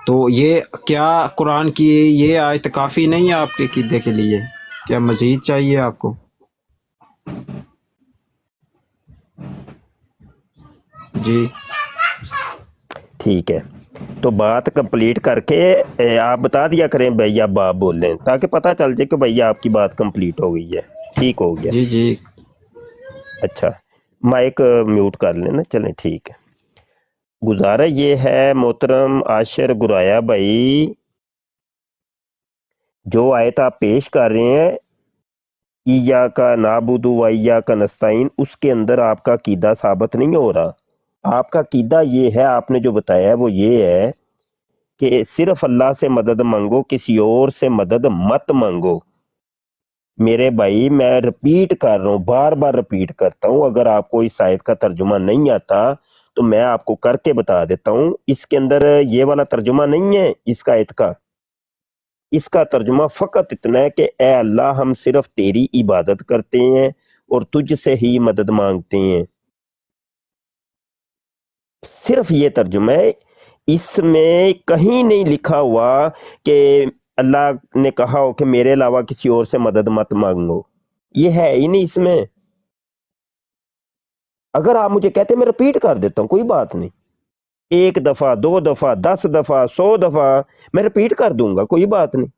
تو یہ کیا قرآن کی یہ آیت کافی نہیں ہے آپ کے عقیدے کے لیے؟ کیا مزید چاہیے آپ کو؟ جی ٹھیک ہے، تو بات کمپلیٹ کر کے آپ بتا دیا کریں بھیا، باپ بول لیں تاکہ پتہ چل جائے کہ بھیا آپ کی بات کمپلیٹ ہو گئی ہے، ٹھیک ہو گیا۔ جی جی اچھا مائک میوٹ کر لینا، چلیں ٹھیک ہے۔ گزارا یہ ہے محترم عاشر گرایا بھائی، جو آیت آپ پیش کر رہے ہیں ایاک نعبد و ایاک نستعین، اس کے اندر آپ کا عقیدہ ثابت نہیں ہو رہا۔ آپ کا عقیدہ یہ ہے، آپ نے جو بتایا ہے وہ یہ ہے کہ صرف اللہ سے مدد مانگو، کسی اور سے مدد مت مانگو۔ میرے بھائی میں رپیٹ کر رہا ہوں، بار بار رپیٹ کرتا ہوں، اگر آپ کو اس آیت کا ترجمہ نہیں آتا تو میں آپ کو کر کے بتا دیتا ہوں۔ اس کے اندر یہ والا ترجمہ نہیں ہے اس کا آیت کا، اس کا ترجمہ فقط اتنا ہے کہ اے اللہ ہم صرف تیری عبادت کرتے ہیں اور تجھ سے ہی مدد مانگتے ہیں، صرف یہ ترجمہ ہے۔ اس میں کہیں نہیں لکھا ہوا کہ اللہ نے کہا ہو کہ میرے علاوہ کسی اور سے مدد مت مانگو، یہ ہے ہی نہیں اس میں۔ اگر آپ مجھے کہتے میں رپیٹ کر دیتا ہوں، کوئی بات نہیں، 1 دفعہ 2 دفعہ 10 دفعہ 100 دفعہ میں رپیٹ کر دوں گا، کوئی بات نہیں۔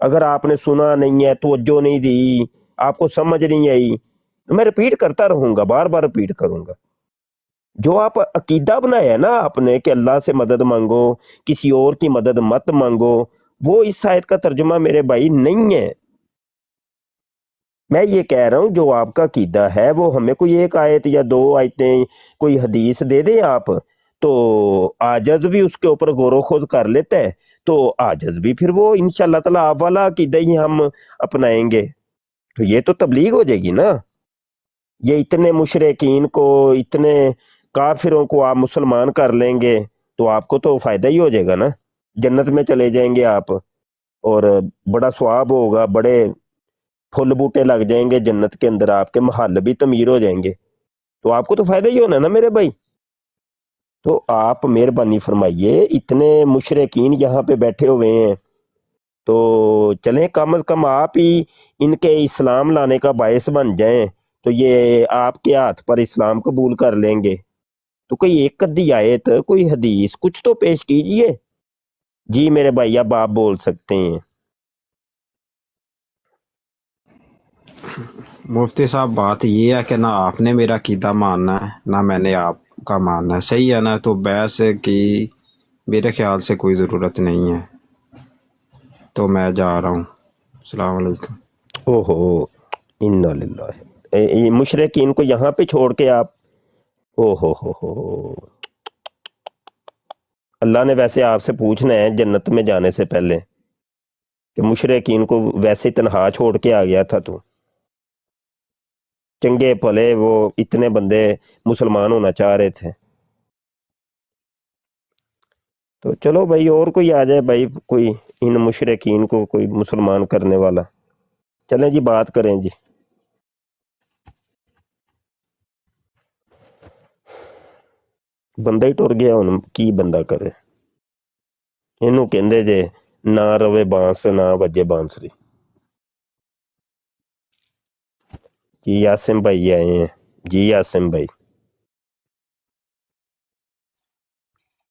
اگر آپ نے سنا نہیں ہے، توجہ نہیں دی، آپ کو سمجھ نہیں آئی، تو میں رپیٹ کرتا رہوں گا، بار بار رپیٹ کروں گا۔ جو آپ عقیدہ بنایا ہے نا آپ نے کہ اللہ سے مدد مانگو، کسی اور کی مدد مت مانگو، وہ اس آیت کا ترجمہ میرے بھائی نہیں ہے۔ میں یہ کہہ رہا ہوں جو آپ کا عقیدہ ہے وہ ہمیں کوئی ایک آیت یا 2 آیتیں، کوئی حدیث دے دیں آپ، تو عاجز بھی اس کے اوپر غور و خوض کر لیتا ہے، تو عاجز بھی پھر وہ انشاءاللہ تعالیٰ آپ والا عقیدہ ہی ہم اپنائیں گے، تو یہ تو تبلیغ ہو جائے گی نا۔ یہ اتنے مشرکین کو، اتنے کافروں کو آپ مسلمان کر لیں گے تو آپ کو تو فائدہ ہی ہو جائے گا نا، جنت میں چلے جائیں گے آپ، اور بڑا ثواب ہوگا، بڑے پھل بوٹے لگ جائیں گے جنت کے اندر، آپ کے محل بھی تعمیر ہو جائیں گے، تو آپ کو تو فائدہ ہی ہونا نا میرے بھائی۔ تو آپ مہربانی فرمائیے، اتنے مشرکین یہاں پہ بیٹھے ہوئے ہیں، تو چلیں کم از کم آپ ہی ان کے اسلام لانے کا باعث بن جائیں، تو یہ آپ کے ہاتھ پر اسلام قبول کر لیں گے، تو کوئی ایک ادھی آیت، کوئی حدیث کچھ تو پیش کیجئے۔ جی میرے بھائی اب آپ بول سکتے ہیں۔ مفتی صاحب بات یہ ہے کہ نہ آپ نے میرا عقیدہ ماننا ہے نہ میں نے آپ کا ماننا ہے، صحیح ہے نا؟ تو بحث کی میرے خیال سے کوئی ضرورت نہیں ہے، تو میں جا رہا ہوں۔ السلام علیکم۔ اوہو، انا للہ، مشرکین کو یہاں پہ چھوڑ کے آپ، ہو اللہ نے ویسے آپ سے پوچھنا ہے جنت میں جانے سے پہلے کہ مشرکین کو ویسے تنہا چھوڑ کے آ گیا تھا، تو چنگے پلے وہ اتنے بندے مسلمان ہونا چاہ رہے تھے، تو چلو بھائی اور کوئی آ جائے بھائی، کوئی ان مشرکین کو کوئی مسلمان کرنے والا، چلیں جی بات کریں جی۔ بندہ ہی ٹر گیا، ہن کی بندہ کرے، اینوں کہندے جے نہ روے بانس نہ وجے بانسری۔ جی یاسم بھائی آئے ہیں، جی یاسم بھائی۔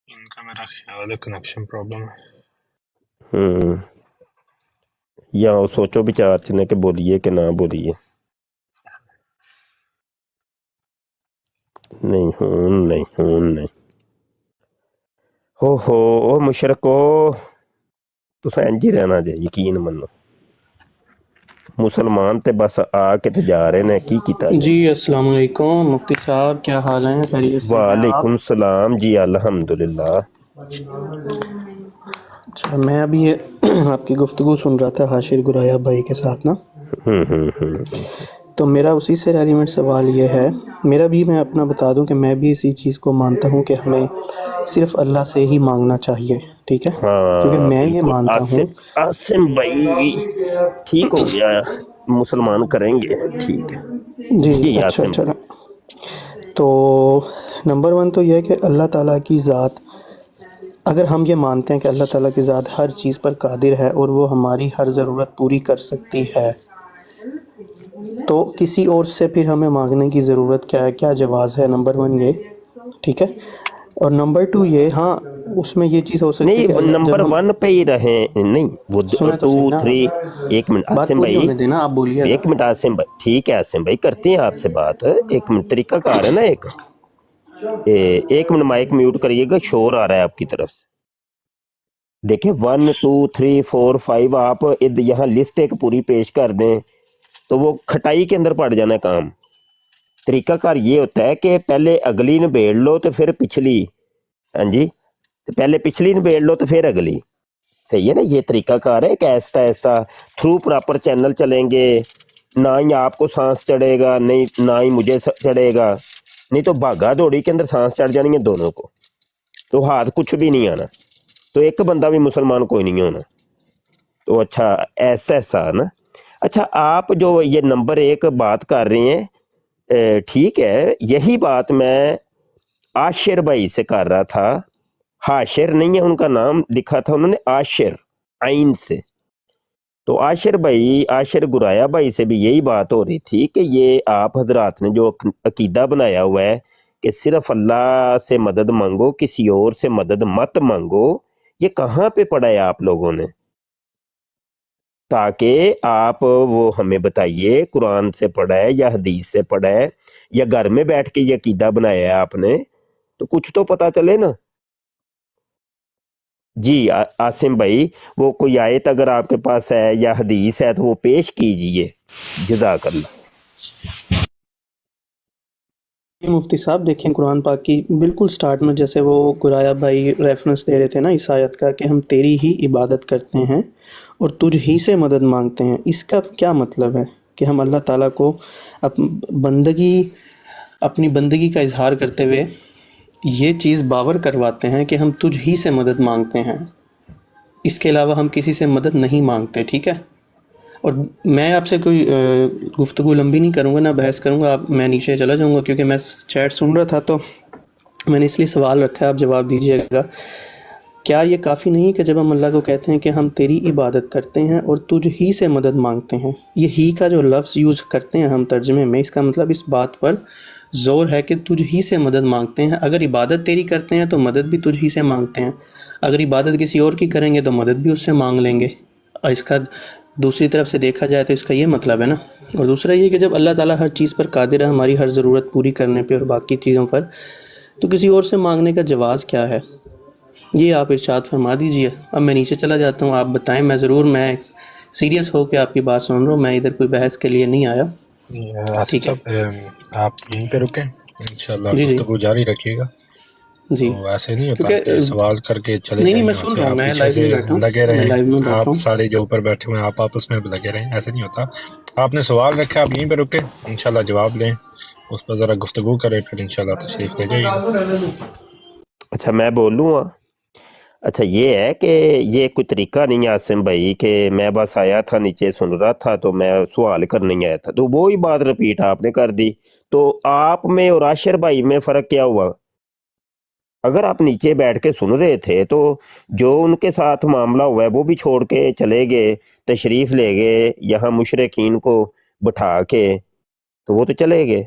ان کا میرا خیال ہے کنیکشن پرابلم ہے۔ یا سوچو بچار چنے کہ بولیے کہ نہ بولیے، نہیں ہو مشرکو، تسا انج ہی رہنا جے، یقین منو، مسلمان تے بس آ کے تے جا رہے نے، کی کیتا جائے۔ جی السلام علیکم مفتی صاحب، کیا حال ہیں؟ خیریت سے ہیں آپ؟ وعلیکم السلام جی، الحمدللہ۔ اچھا، میں ابھی آپ کی گفتگو سن رہا تھا حاشر گرایا بھائی کے ساتھ نا، تو میرا اسی سے ریلیونٹ سوال یہ ہے، میرا بھی، میں اپنا بتا دوں کہ میں بھی اسی چیز کو مانتا ہوں کہ ہمیں صرف اللہ سے ہی مانگنا چاہیے، ٹھیک ہے؟ کیونکہ ہاں میں یہ بالکل، مانتا ہوں۔ عاصم بھائی ٹھیک ہو گیا، مسلمان کریں گے، ٹھیک ہے جی جی اچھا عاصم چلیں، بھائی۔ تو نمبر 1 تو یہ ہے کہ اللہ تعالیٰ کی ذات اگر ہم یہ مانتے ہیں کہ اللہ تعالیٰ کی ذات ہر چیز پر قادر ہے اور وہ ہماری ہر ضرورت پوری کر سکتی ہے، تو کسی اور سے پھر ہمیں مانگنے کی ضرورت کیا ہے، کیا جواز ہے؟ نمبر 1 یہ، ٹھیک ہے، اور نمبر 2 یہ، ہاں اس میں یہ چیز ہو سکتی ہے نہیں، کہ وہ اللہ نمبر جب ہم 1 پہ ہی رہے نہیں، وہ سنیں تو 2 صحیح نا، 3 ایک منٹ بات عاصم پوری بھائی، ہونے دینا، آپ بولیے گا۔ ایک منٹ عاصم بھائی، ٹھیک ہے عاصم بھائی، کرتے ہیں آپ سے بات، ایک منٹ، طریقہ کار ہے نا ایک منٹ مائک میوٹ کریے گا، شور آ رہا ہے آپ کی طرف سے۔ دیکھیں 1 2 3 4 5 آپ یہاں لسٹ ایک پوری پیش کر دیں تو وہ کھٹائی کے اندر پڑ جانا ہے کام۔ طریقہ کار یہ ہوتا ہے کہ پہلے اگلی نبیڑ لو تو پھر پچھلی، ہاں جی، تو پہلے پچھلی نبیڑ لو تو پھر اگلی، صحیح ہے نا؟ یہ طریقہ کار ہے کہ ایسا ایسا تھرو پراپر چینل چلیں گے، نہ ہی آپ کو سانس چڑھے گا، نہیں نہ ہی مجھے چڑھے گا، نہیں تو بھاگا دوڑی کے اندر سانس چڑھ جانی ہے دونوں کو، تو ہاتھ کچھ بھی نہیں آنا، تو ایک بندہ بھی مسلمان کوئی نہیں ہونا۔ تو اچھا ایسا نا، اچھا آپ جو یہ نمبر 1 بات کر رہے ہیں، ٹھیک ہے، یہی بات میں عاشر بھائی سے کر رہا تھا، حاشر نہیں ہے ان کا نام، لکھا تھا انہوں نے عاشر عین سے، تو عاشر بھائی، عاشر گرایا بھائی سے بھی یہی بات ہو رہی تھی کہ یہ آپ حضرات نے جو عقیدہ بنایا ہوا ہے کہ صرف اللہ سے مدد مانگو، کسی اور سے مدد مت مانگو، یہ کہاں پہ پڑھا ہے آپ لوگوں نے؟ تاکہ آپ وہ ہمیں بتائیے قرآن سے پڑھا ہے یا حدیث سے پڑھا ہے یا گھر میں بیٹھ کے یہ عقیدہ بنایا ہے آپ نے، تو کچھ تو پتا چلے نا۔ جی عاصم بھائی، وہ کوئی آیت اگر آپ کے پاس ہے یا حدیث ہے تو وہ پیش کیجئے، جزاک اللہ۔ مفتی صاحب دیکھیں قرآن پاک کی بالکل سٹارٹ میں جیسے وہ گرایا بھائی ریفرنس دے رہے تھے نا اس آیت کا کہ ہم تیری ہی عبادت کرتے ہیں اور تجھ ہی سے مدد مانگتے ہیں، اس کا کیا مطلب ہے کہ ہم اللہ تعالیٰ کو اپنی بندگی کا اظہار کرتے ہوئے یہ چیز باور کرواتے ہیں کہ ہم تجھ ہی سے مدد مانگتے ہیں، اس کے علاوہ ہم کسی سے مدد نہیں مانگتے، ٹھیک ہے؟ اور میں آپ سے کوئی گفتگو لمبی نہیں کروں گا، نہ بحث کروں گا، میں نیچے چلا جاؤں گا کیونکہ میں چیٹ سن رہا تھا، تو میں نے اس لیے سوال رکھا ہے، آپ جواب دیجیے گا۔ کیا یہ کافی نہیں کہ جب ہم اللہ کو کہتے ہیں کہ ہم تیری عبادت کرتے ہیں اور تجھ ہی سے مدد مانگتے ہیں، یہ ہی کا جو لفظ یوز کرتے ہیں ہم ترجمے میں، اس کا مطلب اس بات پر زور ہے کہ تجھ ہی سے مدد مانگتے ہیں، اگر عبادت تیری کرتے ہیں تو مدد بھی تجھ ہی سے مانگتے ہیں، اگر عبادت کسی اور کی کریں گے تو مدد بھی اس سے مانگ لیں گے، اور اس کا دوسری طرف سے دیکھا جائے تو اس کا یہ مطلب ہے نا۔ اور دوسرا یہ کہ جب اللہ تعالیٰ ہر چیز پر قادر ہے، ہماری ہر ضرورت پوری کرنے پہ اور باقی چیزوں پر، تو کسی اور سے مانگنے کا جواز کیا ہے؟ یہ آپ ارشاد فرما دیجئے۔ اب میں نیچے چلا جاتا ہوں، آپ بتائیں، میں سیریس ہو کے آپ کی بات سن رہا ہوں، میں ادھر کوئی بحث کے لیے نہیں آیا، آصف ٹھیک ہے؟ صاحب آپ یہیں پہ رکیں، انشاءاللہ جی جی گفتگو جاری رکھیے گا۔ جی، تو ایسے نہیں ہوتا کیونکہ کہ سوال کر کے چلے نہیں جائیں میں یہاں سن سے، رہا ہوں، آپ میں پیچھے لائیو سے میں بیٹھا لگے ہوں، میں رہیں، لائیو میں بیٹھا آپ ہوں۔ سارے جو اوپر بیٹھے ہوئے ہیں آپ آپس میں لگے رہیں، ایسے نہیں ہوتا۔ آپ نے سوال رکھا، آپ یہیں پہ رکیں، انشاءاللہ جواب دیں، اس پر ذرا گفتگو کریں، پھر انشاءاللہ تشریف لے جائیے گا۔ اچھا میں بولوں ہاں، اچھا یہ ہے کہ یہ کوئی طریقہ نہیں ہے عاصم بھائی کہ میں بس آیا تھا نیچے سن رہا تھا تو میں سوال کرنے آیا تھا، تو وہی بات رپیٹ آپ نے کر دی، تو آپ میں اور عاشر بھائی میں فرق کیا ہوا؟ اگر آپ نیچے بیٹھ کے سن رہے تھے تو جو ان کے ساتھ معاملہ ہوا ہے وہ بھی چھوڑ کے چلے گئے، تشریف لے گئے یہاں مشرقین کو بٹھا کے، تو وہ تو چلے گئے،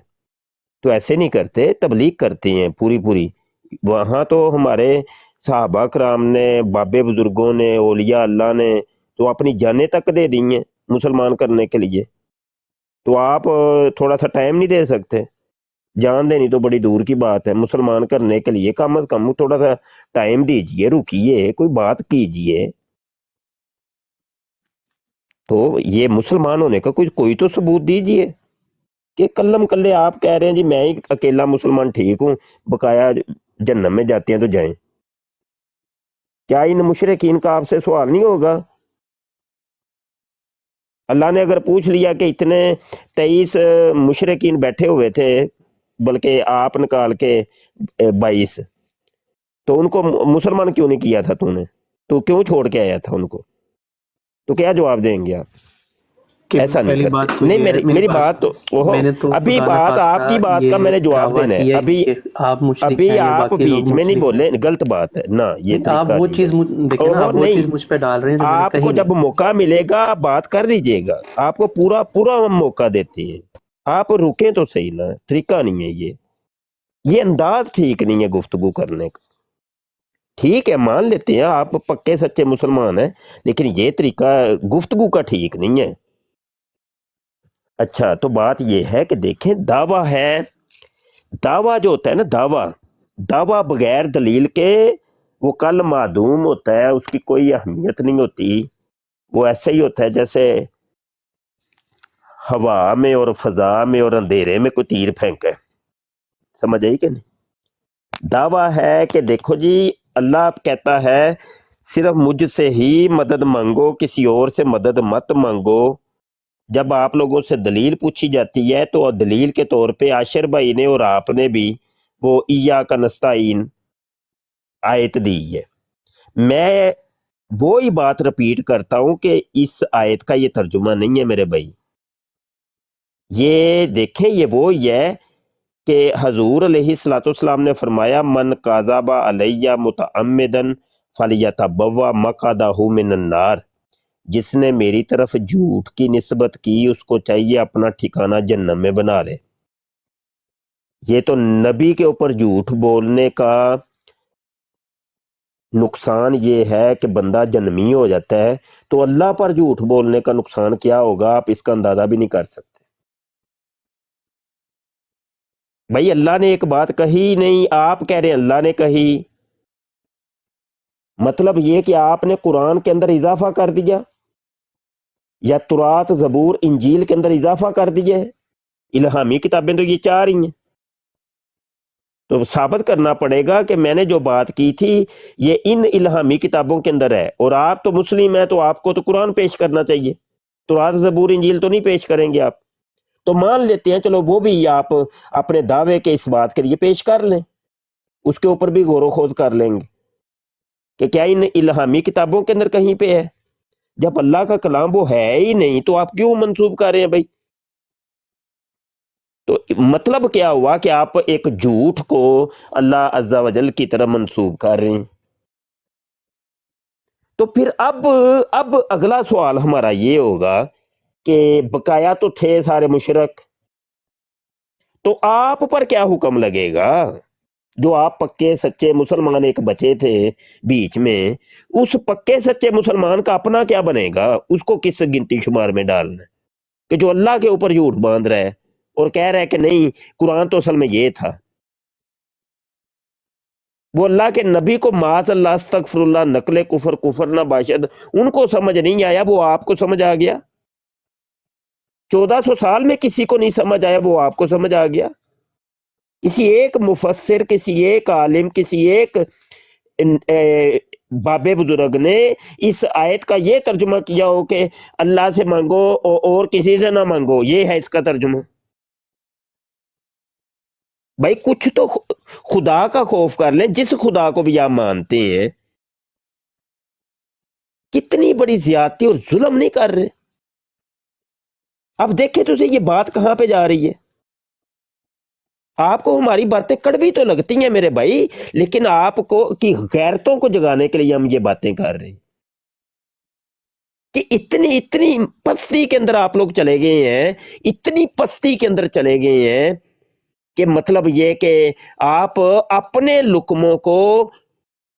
تو ایسے نہیں کرتے، تبلیغ کرتے ہیں پوری، وہاں تو ہمارے صحابہ کرام نے، بابے بزرگوں نے، اولیاء اللہ نے تو اپنی جانیں تک دے دی ہیں مسلمان کرنے کے لیے، تو آپ تھوڑا سا ٹائم نہیں دے سکتے؟ جان دینی تو بڑی دور کی بات ہے، مسلمان کرنے کے لیے کم از کم تھوڑا سا ٹائم دیجئے، رکیے، کوئی بات کیجئے، تو یہ مسلمان ہونے کا کوئی تو ثبوت دیجئے کہ کلم کلے آپ کہہ رہے ہیں جی میں ہی اکیلا مسلمان ٹھیک ہوں، بقایا جہنم میں جاتے ہیں تو جائیں، کیا ان مشرکین کا آپ سے سوال نہیں ہوگا؟ اللہ نے اگر پوچھ لیا کہ اتنے 23 مشرکین بیٹھے ہوئے تھے، بلکہ آپ نکال کے 22، تو ان کو مسلمان کیوں نہیں کیا تھا تو نے؟ تو کیوں چھوڑ کے آیا تھا ان کو؟ تو کیا جواب دیں گے آپ؟ کہ ایسا نہیں پہلی کرتے. بات تو نہیں، یہ ہے، میری بات تو میں نے تو ابھی خدا بات آپ نخواستہ کی بات کا یہ میں نے جواب دعویٰ دینا ہے. کیا ابھی کہ آپ مشرک ابھی ہیں یا آپ باقی لوگ بیچ میں نہیں مشرک ہیں. بولے، غلط بات ہے نا، یہ نہیں، آپ طریقہ وہ نہیں چیز ہے. دیکھیں نا، آپ وہ نہیں، چیز مجھ پہ ڈال رہے ہیں جو میں نے آپ کہی کو نہیں. جب موقع ملے گا آپ بات کر لیجئے گا، آپ کو پورا پورا ہم موقع دیتے ہیں. آپ رکیں تو صحیح نا، طریقہ نہیں ہے یہ انداز ٹھیک نہیں ہے گفتگو کرنے کا. ٹھیک ہے، مان لیتے ہیں آپ پکے سچے مسلمان ہیں، لیکن یہ طریقہ گفتگو کا ٹھیک نہیں ہے. اچھا، تو بات یہ ہے کہ دیکھیں، دعویٰ ہے، دعویٰ جو ہوتا ہے نا، دعویٰ بغیر دلیل کے وہ کل معدوم ہوتا ہے، اس کی کوئی اہمیت نہیں ہوتی. وہ ایسا ہی ہوتا ہے جیسے ہوا میں اور فضا میں اور اندھیرے میں کوئی تیر پھینکے. سمجھ آئی کہ نہیں؟ دعویٰ ہے کہ دیکھو جی، اللہ کہتا ہے صرف مجھ سے ہی مدد مانگو، کسی اور سے مدد مت مانگو. جب آپ لوگوں سے دلیل پوچھی جاتی ہے تو دلیل کے طور پہ عاشر بھائی نے اور آپ نے بھی وہ ایاک نستعین آیت دی ہے. میں وہی بات رپیٹ کرتا ہوں کہ اس آیت کا یہ ترجمہ نہیں ہے میرے بھائی. یہ دیکھیں، یہ وہی ہے کہ حضور علیہ الصلوۃ والسلام نے فرمایا من کذب علیہ متعمدا فلیتبوأ مقعدہ من النار. جس نے میری طرف جھوٹ کی نسبت کی اس کو چاہیے اپنا ٹھکانہ جہنم میں بنا لے. یہ تو نبی کے اوپر جھوٹ بولنے کا نقصان یہ ہے کہ بندہ جنمی ہو جاتا ہے، تو اللہ پر جھوٹ بولنے کا نقصان کیا ہوگا آپ اس کا اندازہ بھی نہیں کر سکتے. بھائی اللہ نے ایک بات کہی نہیں، آپ کہہ رہے ہیں اللہ نے کہی. مطلب یہ کہ آپ نے قرآن کے اندر اضافہ کر دیا یا تورات زبور انجیل کے اندر اضافہ کر دیا ہے. الہامی کتابیں تو یہ چار ہی ہیں، تو ثابت کرنا پڑے گا کہ میں نے جو بات کی تھی یہ ان الہامی کتابوں کے اندر ہے، اور آپ تو مسلم ہیں تو آپ کو تو قرآن پیش کرنا چاہیے، تورات زبور انجیل تو نہیں پیش کریں گے آپ. تو مان لیتے ہیں چلو وہ بھی آپ اپنے دعوے کے اس بات کے لیے پیش کر لیں، اس کے اوپر بھی غور و خوض کر لیں گے کہ کیا ان الہامی کتابوں کے اندر کہیں پہ ہے. جب اللہ کا کلام وہ ہے ہی نہیں تو آپ کیوں منسوب کر رہے ہیں بھائی؟ تو مطلب کیا ہوا کہ آپ ایک جھوٹ کو اللہ عز و جل کی طرف منسوب کر رہے ہیں. تو پھر اب اگلا سوال ہمارا یہ ہوگا کہ بقایا تو تھے سارے مشرک، تو آپ پر کیا حکم لگے گا؟ جو آپ پکے سچے مسلمان ایک بچے تھے بیچ میں، اس پکے سچے مسلمان کا اپنا کیا بنے گا؟ اس کو کس گنتی شمار میں ڈالنا ہے کہ جو اللہ کے اوپر جھوٹ باندھ رہا ہے اور کہہ رہا ہے کہ نہیں قرآن تو اصل میں یہ تھا. وہ اللہ کے نبی کو معاذ اللہ استغفر اللہ نقل کفر نہ باشد، ان کو سمجھ نہیں آیا، وہ آپ کو سمجھ آ گیا. 1400 سال میں کسی کو نہیں سمجھ آیا، وہ آپ کو سمجھ آ گیا. کسی ایک مفسر، کسی ایک عالم، کسی ایک باب بزرگ نے اس آیت کا یہ ترجمہ کیا ہو کہ اللہ سے مانگو اور کسی سے نہ مانگو، یہ ہے اس کا ترجمہ. بھائی کچھ تو خدا کا خوف کر لیں، جس خدا کو بھی آپ مانتے ہیں. کتنی بڑی زیادتی اور ظلم نہیں کر رہے. اب دیکھیں تو یہ بات کہاں پہ جا رہی ہے. آپ کو ہماری باتیں کڑوی تو لگتی ہیں میرے بھائی، لیکن آپ کو کی غیرتوں کو جگانے کے لیے ہم یہ باتیں کر رہے ہیں کہ اتنی پستی کے اندر آپ لوگ چلے گئے ہیں، اتنی پستی کے اندر چلے گئے ہیں کہ مطلب یہ کہ آپ اپنے لقموں کو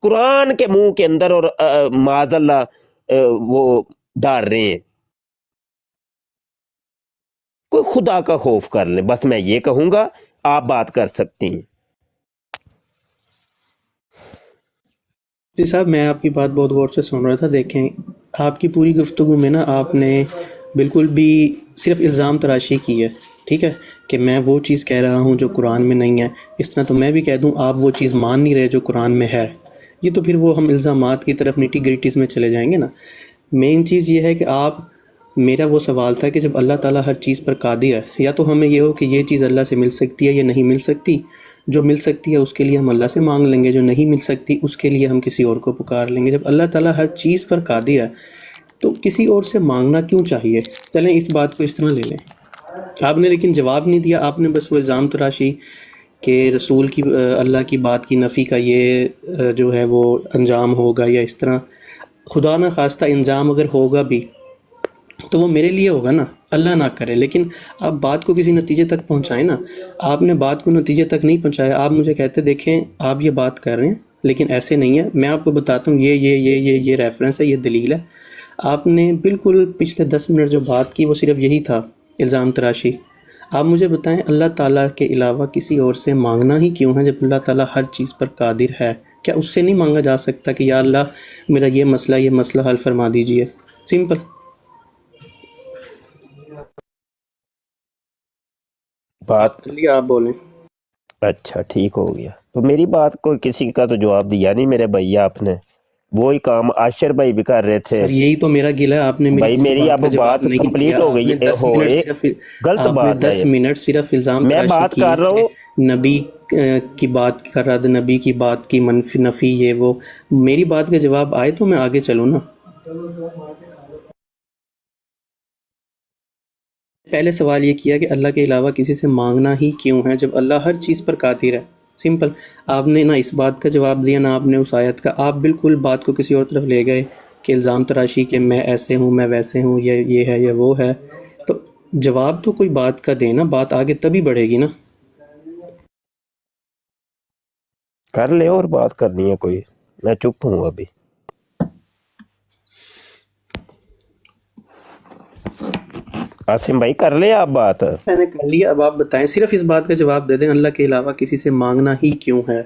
قرآن کے منہ کے اندر اور معاذ اللہ وہ ڈال رہے ہیں. کوئی خدا کا خوف کر لیں، بس میں یہ کہوں گا، آپ بات کر سکتی ہیں. جی صاحب، میں آپ کی بات بہت غور سے سن رہا تھا. دیکھیں، آپ کی پوری گفتگو میں نا آپ نے بالکل بھی صرف الزام تراشی کی ہے، ٹھیک ہے، کہ میں وہ چیز کہہ رہا ہوں جو قرآن میں نہیں ہے. اس طرح تو میں بھی کہہ دوں آپ وہ چیز مان نہیں رہے جو قرآن میں ہے. یہ تو پھر وہ ہم الزامات کی طرف نیٹی گریٹیز میں چلے جائیں گے نا. مین چیز یہ ہے کہ میرا وہ سوال تھا کہ جب اللہ تعالیٰ ہر چیز پر قادر ہے، یا تو ہمیں یہ ہو کہ یہ چیز اللہ سے مل سکتی ہے یا نہیں مل سکتی. جو مل سکتی ہے اس کے لیے ہم اللہ سے مانگ لیں گے، جو نہیں مل سکتی اس کے لیے ہم کسی اور کو پکار لیں گے. جب اللہ تعالیٰ ہر چیز پر قادر ہے تو کسی اور سے مانگنا کیوں چاہیے؟ چلیں اس بات کو اس طرح لے لیں، آپ نے لیکن جواب نہیں دیا، آپ نے بس وہ الزام تراشی کہ رسول کی اللہ کی بات کی نفی کا یہ جو ہے وہ انجام ہوگا یا اس طرح. خدا نہ خواستہ انجام اگر ہوگا بھی تو وہ میرے لیے ہوگا نا، اللہ نہ کرے، لیکن آپ بات کو کسی نتیجے تک پہنچائیں نا. آپ نے بات کو نتیجے تک نہیں پہنچایا، آپ مجھے کہتے دیکھیں آپ یہ بات کر رہے ہیں لیکن ایسے نہیں ہے، میں آپ کو بتاتا ہوں یہ ریفرنس ہے، یہ دلیل ہے. آپ نے بالکل پچھلے 10 منٹ جو بات کی وہ صرف یہی تھا، الزام تراشی. آپ مجھے بتائیں اللہ تعالیٰ کے علاوہ کسی اور سے مانگنا ہی کیوں ہے جب اللہ تعالیٰ ہر چیز پر قادر ہے؟ کیا اس سے نہیں مانگا جا سکتا کہ یا اللہ میرا یہ مسئلہ حل فرما دیجئے؟ سمپل. بات کر لیا، آپ بولیں. اچھا ٹھیک ہو گیا. تو میری بات کو کسی کا تو جواب دیا نہیں میرے بھائی آپ نے. وہی کام عاشر بھائی بھی کر رہے تھے. سر یہی تو میرا گلہ ہے، آپ نے میری بھائی کسی میری بات اب کا جواب بات نہیں کمپلیٹ دیا. ہو آپ گئی نے 10 منٹ صرف غلط آپ نے بات ہے 10 منٹ صرف الزام میں تراشی بات کی کر رہا کہ ہوں. نبی کی بات کا رد، نبی کی بات کی نفی، یہ وہ. میری بات کا جواب آئے تو میں آگے چلوں نا. پہلے سوال یہ کیا کہ اللہ کے علاوہ کسی سے مانگنا ہی کیوں ہے جب اللہ ہر چیز پر قادر ہے. سمپل. آپ نے نہ اس بات کا جواب دیا نہ آپ نے اس آیت کا، آپ بالکل بات کو کسی اور طرف لے گئے کہ الزام تراشی کہ میں ایسے ہوں، میں ویسے ہوں، یہ ہے، یہ وہ ہے. تو جواب تو کوئی بات کا دے نا، بات آگے تبھی بڑھے گی نا. کر لے اور بات کرنی ہے کوئی، میں چپ ہوں ابھی. عاصم بھائی کر لے آپ بات. میں نے کر لیا، اب آپ بتائیں، صرف اس بات کا جواب دے دیں اللہ کے علاوہ کسی سے مانگنا ہی کیوں ہے.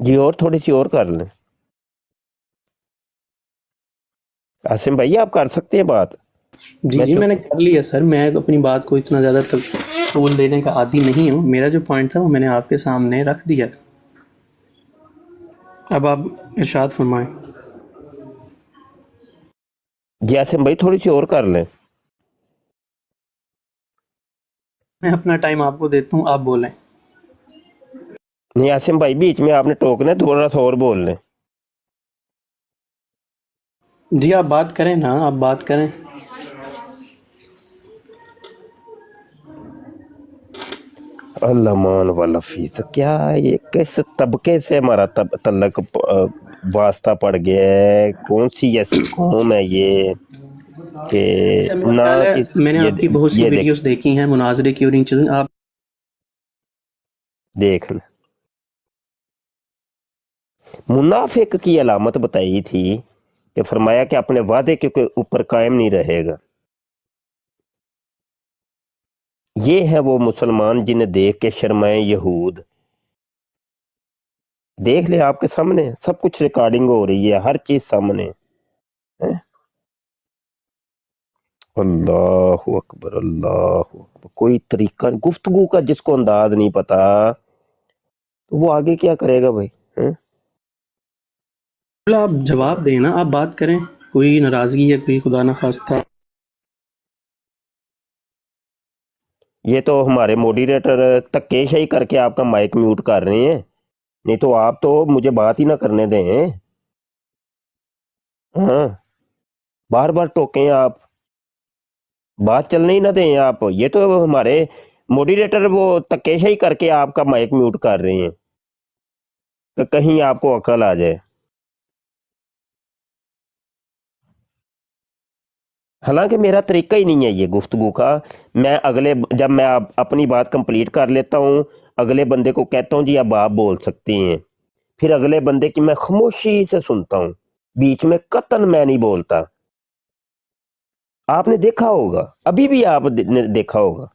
جی اور تھوڑی سی اور کر لیں. عاصم بھائی آپ کر سکتے ہیں بات. جی میں نے کر لیا سر، میں اپنی بات کو اتنا زیادہ طول دینے کا عادی نہیں ہوں. میرا جو پوائنٹ تھا وہ میں نے آپ کے سامنے رکھ دیا. اب آپ ارشاد فرمائیں. جی عاصم بھائی تھوڑی سی اور کر لیں. میں اپنا ٹائم آپ کو دیتا ہوں، آپ بولیں. نہیں عاصم بھائی بیچ میں آپ نے ٹوکنا ہے، تھوڑا سا اور بول لیں. جی آپ بات کریں نا، آپ بات کریں. اللہ مان والا فیس کیا یہ کس طبقے سے ہمارا تعلق واسطہ پڑ گیا ہے؟ کون سی ایسی قوم ہے یہ کہ اچھا میرا نہ خیال ہے میں نے آپ کی بہت سی یہ ویڈیوز دیکھی ہیں مناظرے کی اور ان چیزوں. آپ دیکھ لیں. منافق کی علامت بتائی تھی کہ فرمایا کہ اپنے وعدے کے اوپر قائم نہیں رہے گا. یہ ہے وہ مسلمان جنہیں دیکھ کے شرمائے یہود. دیکھ لے آپ کے سامنے سب کچھ ریکارڈنگ ہو رہی ہے، ہر چیز سامنے. اللہ اکبر اللہ اکبر. کوئی طریقہ گفتگو کا جس کو انداز نہیں پتا تو وہ آگے کیا کرے گا بھائی. آپ جواب دیں نا، آپ بات کریں. کوئی ناراضگی ہے، کوئی خدا نہ خواستہ. یہ تو ہمارے موڈیریٹر تکے شاہی کر کے آپ کا مائک میوٹ کر رہے ہیں، نہیں تو آپ تو مجھے بات ہی نہ کرنے دیں. ہاں بار بار ٹوکیں آپ، بات چلنے ہی نہ دیں آپ. یہ تو ہمارے موڈیریٹر وہ تکے شاہی کر کے آپ کا مائک میوٹ کر رہے ہیں کہ کہیں آپ کو عقل آ جائے. حالانکہ میرا طریقہ ہی نہیں ہے یہ گفتگو کا. میں جب میں اپنی بات کمپلیٹ کر لیتا ہوں اگلے بندے کو کہتا ہوں جی اب آپ بول سکتے ہیں، پھر اگلے بندے کی میں خاموشی سے سنتا ہوں، بیچ میں قطعاً میں نہیں بولتا. آپ نے دیکھا ہوگا، ابھی بھی آپ نے دیکھا ہوگا.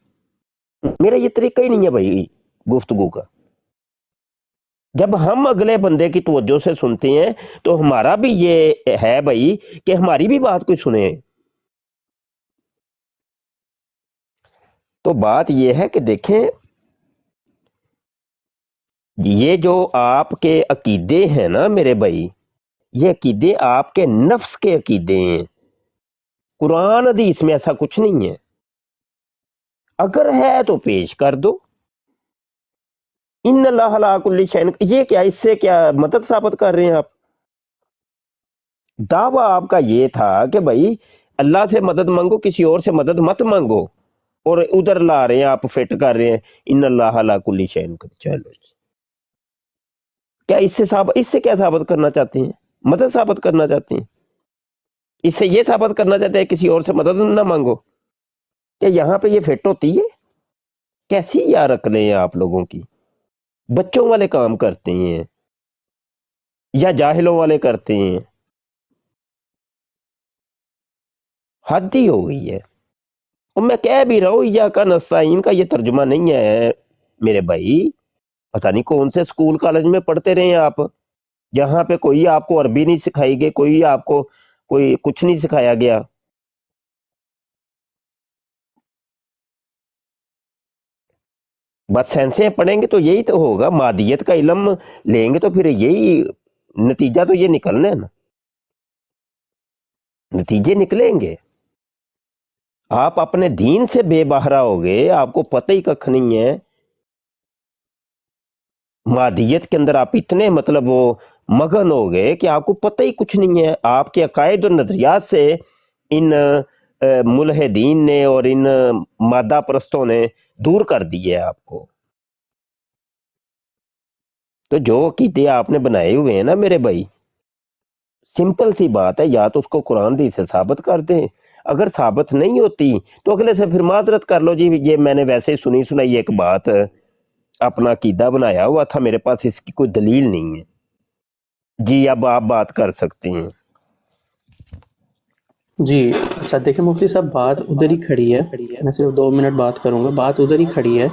میرا یہ طریقہ ہی نہیں ہے بھائی گفتگو کا. جب ہم اگلے بندے کی توجہ سے سنتے ہیں تو ہمارا بھی یہ ہے بھائی کہ ہماری بھی بات کوئی سنے. تو بات یہ ہے کہ دیکھیں یہ جو آپ کے عقیدے ہیں نا میرے بھائی، یہ عقیدے آپ کے نفس کے عقیدے ہیں. قرآن حدیث میں ایسا کچھ نہیں ہے. اگر ہے تو پیش کر دو. ان اللہ علی کل شیء، یہ کیا اس سے کیا مدد ثابت کر رہے ہیں آپ؟ दावा आपका ये था कि भाई अल्लाह से मदद मांगो, किसी और से मदद मत मांगो, और उधर ला रहे हैं आप, फिट कर रहे हैं इन अल्लाह अला कुल्ली शैइन कदीर। चलो जी। क्या इससे क्या साबित करना चाहते हैं? मदद साबित करना चाहते हैं? इससे ये साबित करना चाहते हैं किसी और से मदद ना मांगो? क्या यहाँ पे ये फिट होती है? कैसी यार अकलें हैं आप लोगों की? बच्चों वाले काम करते हैं या जाहिलों वाले करते हैं? हद ही हो गई है। और मैं कह भी रहा हूँ या का नस्ताइन का ये तर्जुमा नहीं है मेरे भाई। पता नहीं कौन से स्कूल कॉलेज में पढ़ते रहे आप, जहाँ पे कोई आपको अरबी नहीं सिखाई गई, कोई आपको कोई कुछ नहीं सिखाया गया। बस साइंसें पढ़ेंगे तो यही तो होगा, मादियत का इल्म लेंगे तो फिर यही नतीजा तो ये निकलना है ना, नतीजे निकलेंगे। आप अपने दीन से बेबहरा हो गए, आपको पता ही कख नहीं है। मादियत के अंदर आप इतने मतलब वो मगन हो गए कि आपको पता ही कुछ नहीं है। आपके अकायद और नजरियात से इन मुल्हिदीन ने और इन मादा परस्तों ने दूर कर दिए आपको। तो जो अकीदे आपने बनाए हुए हैं ना मेरे भाई, सिंपल सी बात है, या तो उसको कुरान दी से साबित कर दें, अगर साबित नहीं होती तो अगले से फिर माजरत कर लो जी, ये मैंने वैसे ही सुनी सुनाई एक बात, अपना अकीदा बनाया हुआ था, मेरे पास इसकी कोई दलील नहीं है जी। अब आप बात कर सकते हैं। जी अच्छा, देखिए मुफ्ती साहब, बात उधर ही खड़ी है, मैं सिर्फ 2 मिनट बात करूंगा। बात उधर ही खड़ी है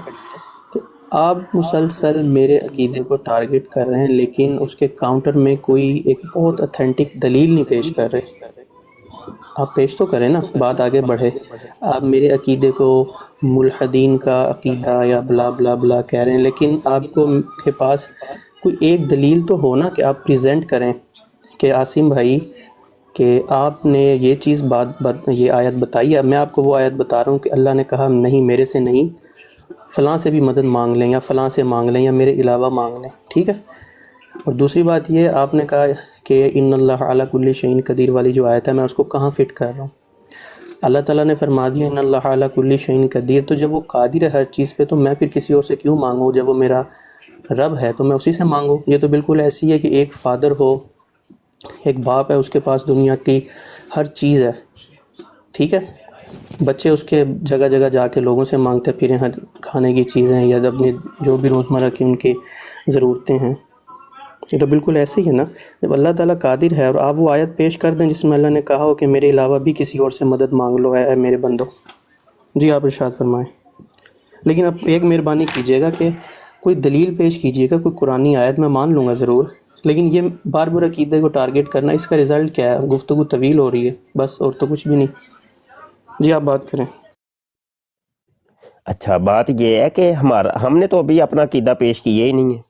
कि आप मुसलसल मेरे अकीदे को टारगेट कर रहे हैं, लेकिन उसके काउंटर में कोई एक बहुत अथेंटिक दलील नहीं पेश कर रहे। आप पेश तो करें ना, बात आगे बढ़े। आप मेरे अकीदे को मुल्हदीन का अकीदा या ब्ला ब्ला ब्ला कह रहे हैं, लेकिन आपको के पास कोई एक दलील तो हो ना कि आप प्रेजेंट करें कि आसिम भाई कि आपने ये चीज़ ये आयत बताई है। मैं आपको वो आयत बता रहा हूँ कि अल्लाह ने कहा नहीं, मेरे से नहीं, फ़लाँ से भी मदद मांग लें या फ़लाँ से मांग लें या मेरे अलावा मांग लें, ठीक है। और दूसरी बात ये, आपने कहा कि इन्नल्लाह अला कुल्ली शैइन कदीर वाली जो आयत है, मैं उसको कहाँ फ़िट कर रहा हूँ? अल्लाह ताला ने फरमा दिया इन्नल्लाह अला कुल्ली शैइन कदीर, तो जब वो कादिर है हर चीज़ पे, तो मैं फिर किसी और से क्यों मांगूँ? जब वो मेरा रब है तो मैं उसी से मांगूँ। ये तो बिल्कुल ऐसी है कि एक फ़ादर हो, एक बाप है, उसके पास दुनिया की हर चीज़ है, ठीक है, बच्चे उसके जगह जगह जाके लोगों से मांगते फिरें हर खाने की चीज़ें या अपनी जो भी रोज़मर्रा की उनकी ज़रूरतें हैं। ये तो बिल्कुल ऐसे ही है ना। जब अल्लाह ताला कादिर है और आप वो आयत पेश कर दें जिसमें अल्लाह ने कहा हो कि मेरे अलावा भी किसी और से मदद मांग लो है मेरे बंदो। जी आप इरशाद फरमाएं। लेकिन अब एक मेहरबानी कीजिएगा कि कोई दलील पेश कीजिएगा, कोई कुरानी आयत। मैं मान लूँगा ज़रूर, लेकिन ये बार बार अकीदे को टारगेट करना, इसका रिज़ल्ट क्या है? गुफ्तगू तवील हो रही है बस, और तो कुछ भी नहीं। जी आप बात करें। अच्छा, बात ये है कि हमने तो अभी अपना अकीदा पेश किया ही नहीं है।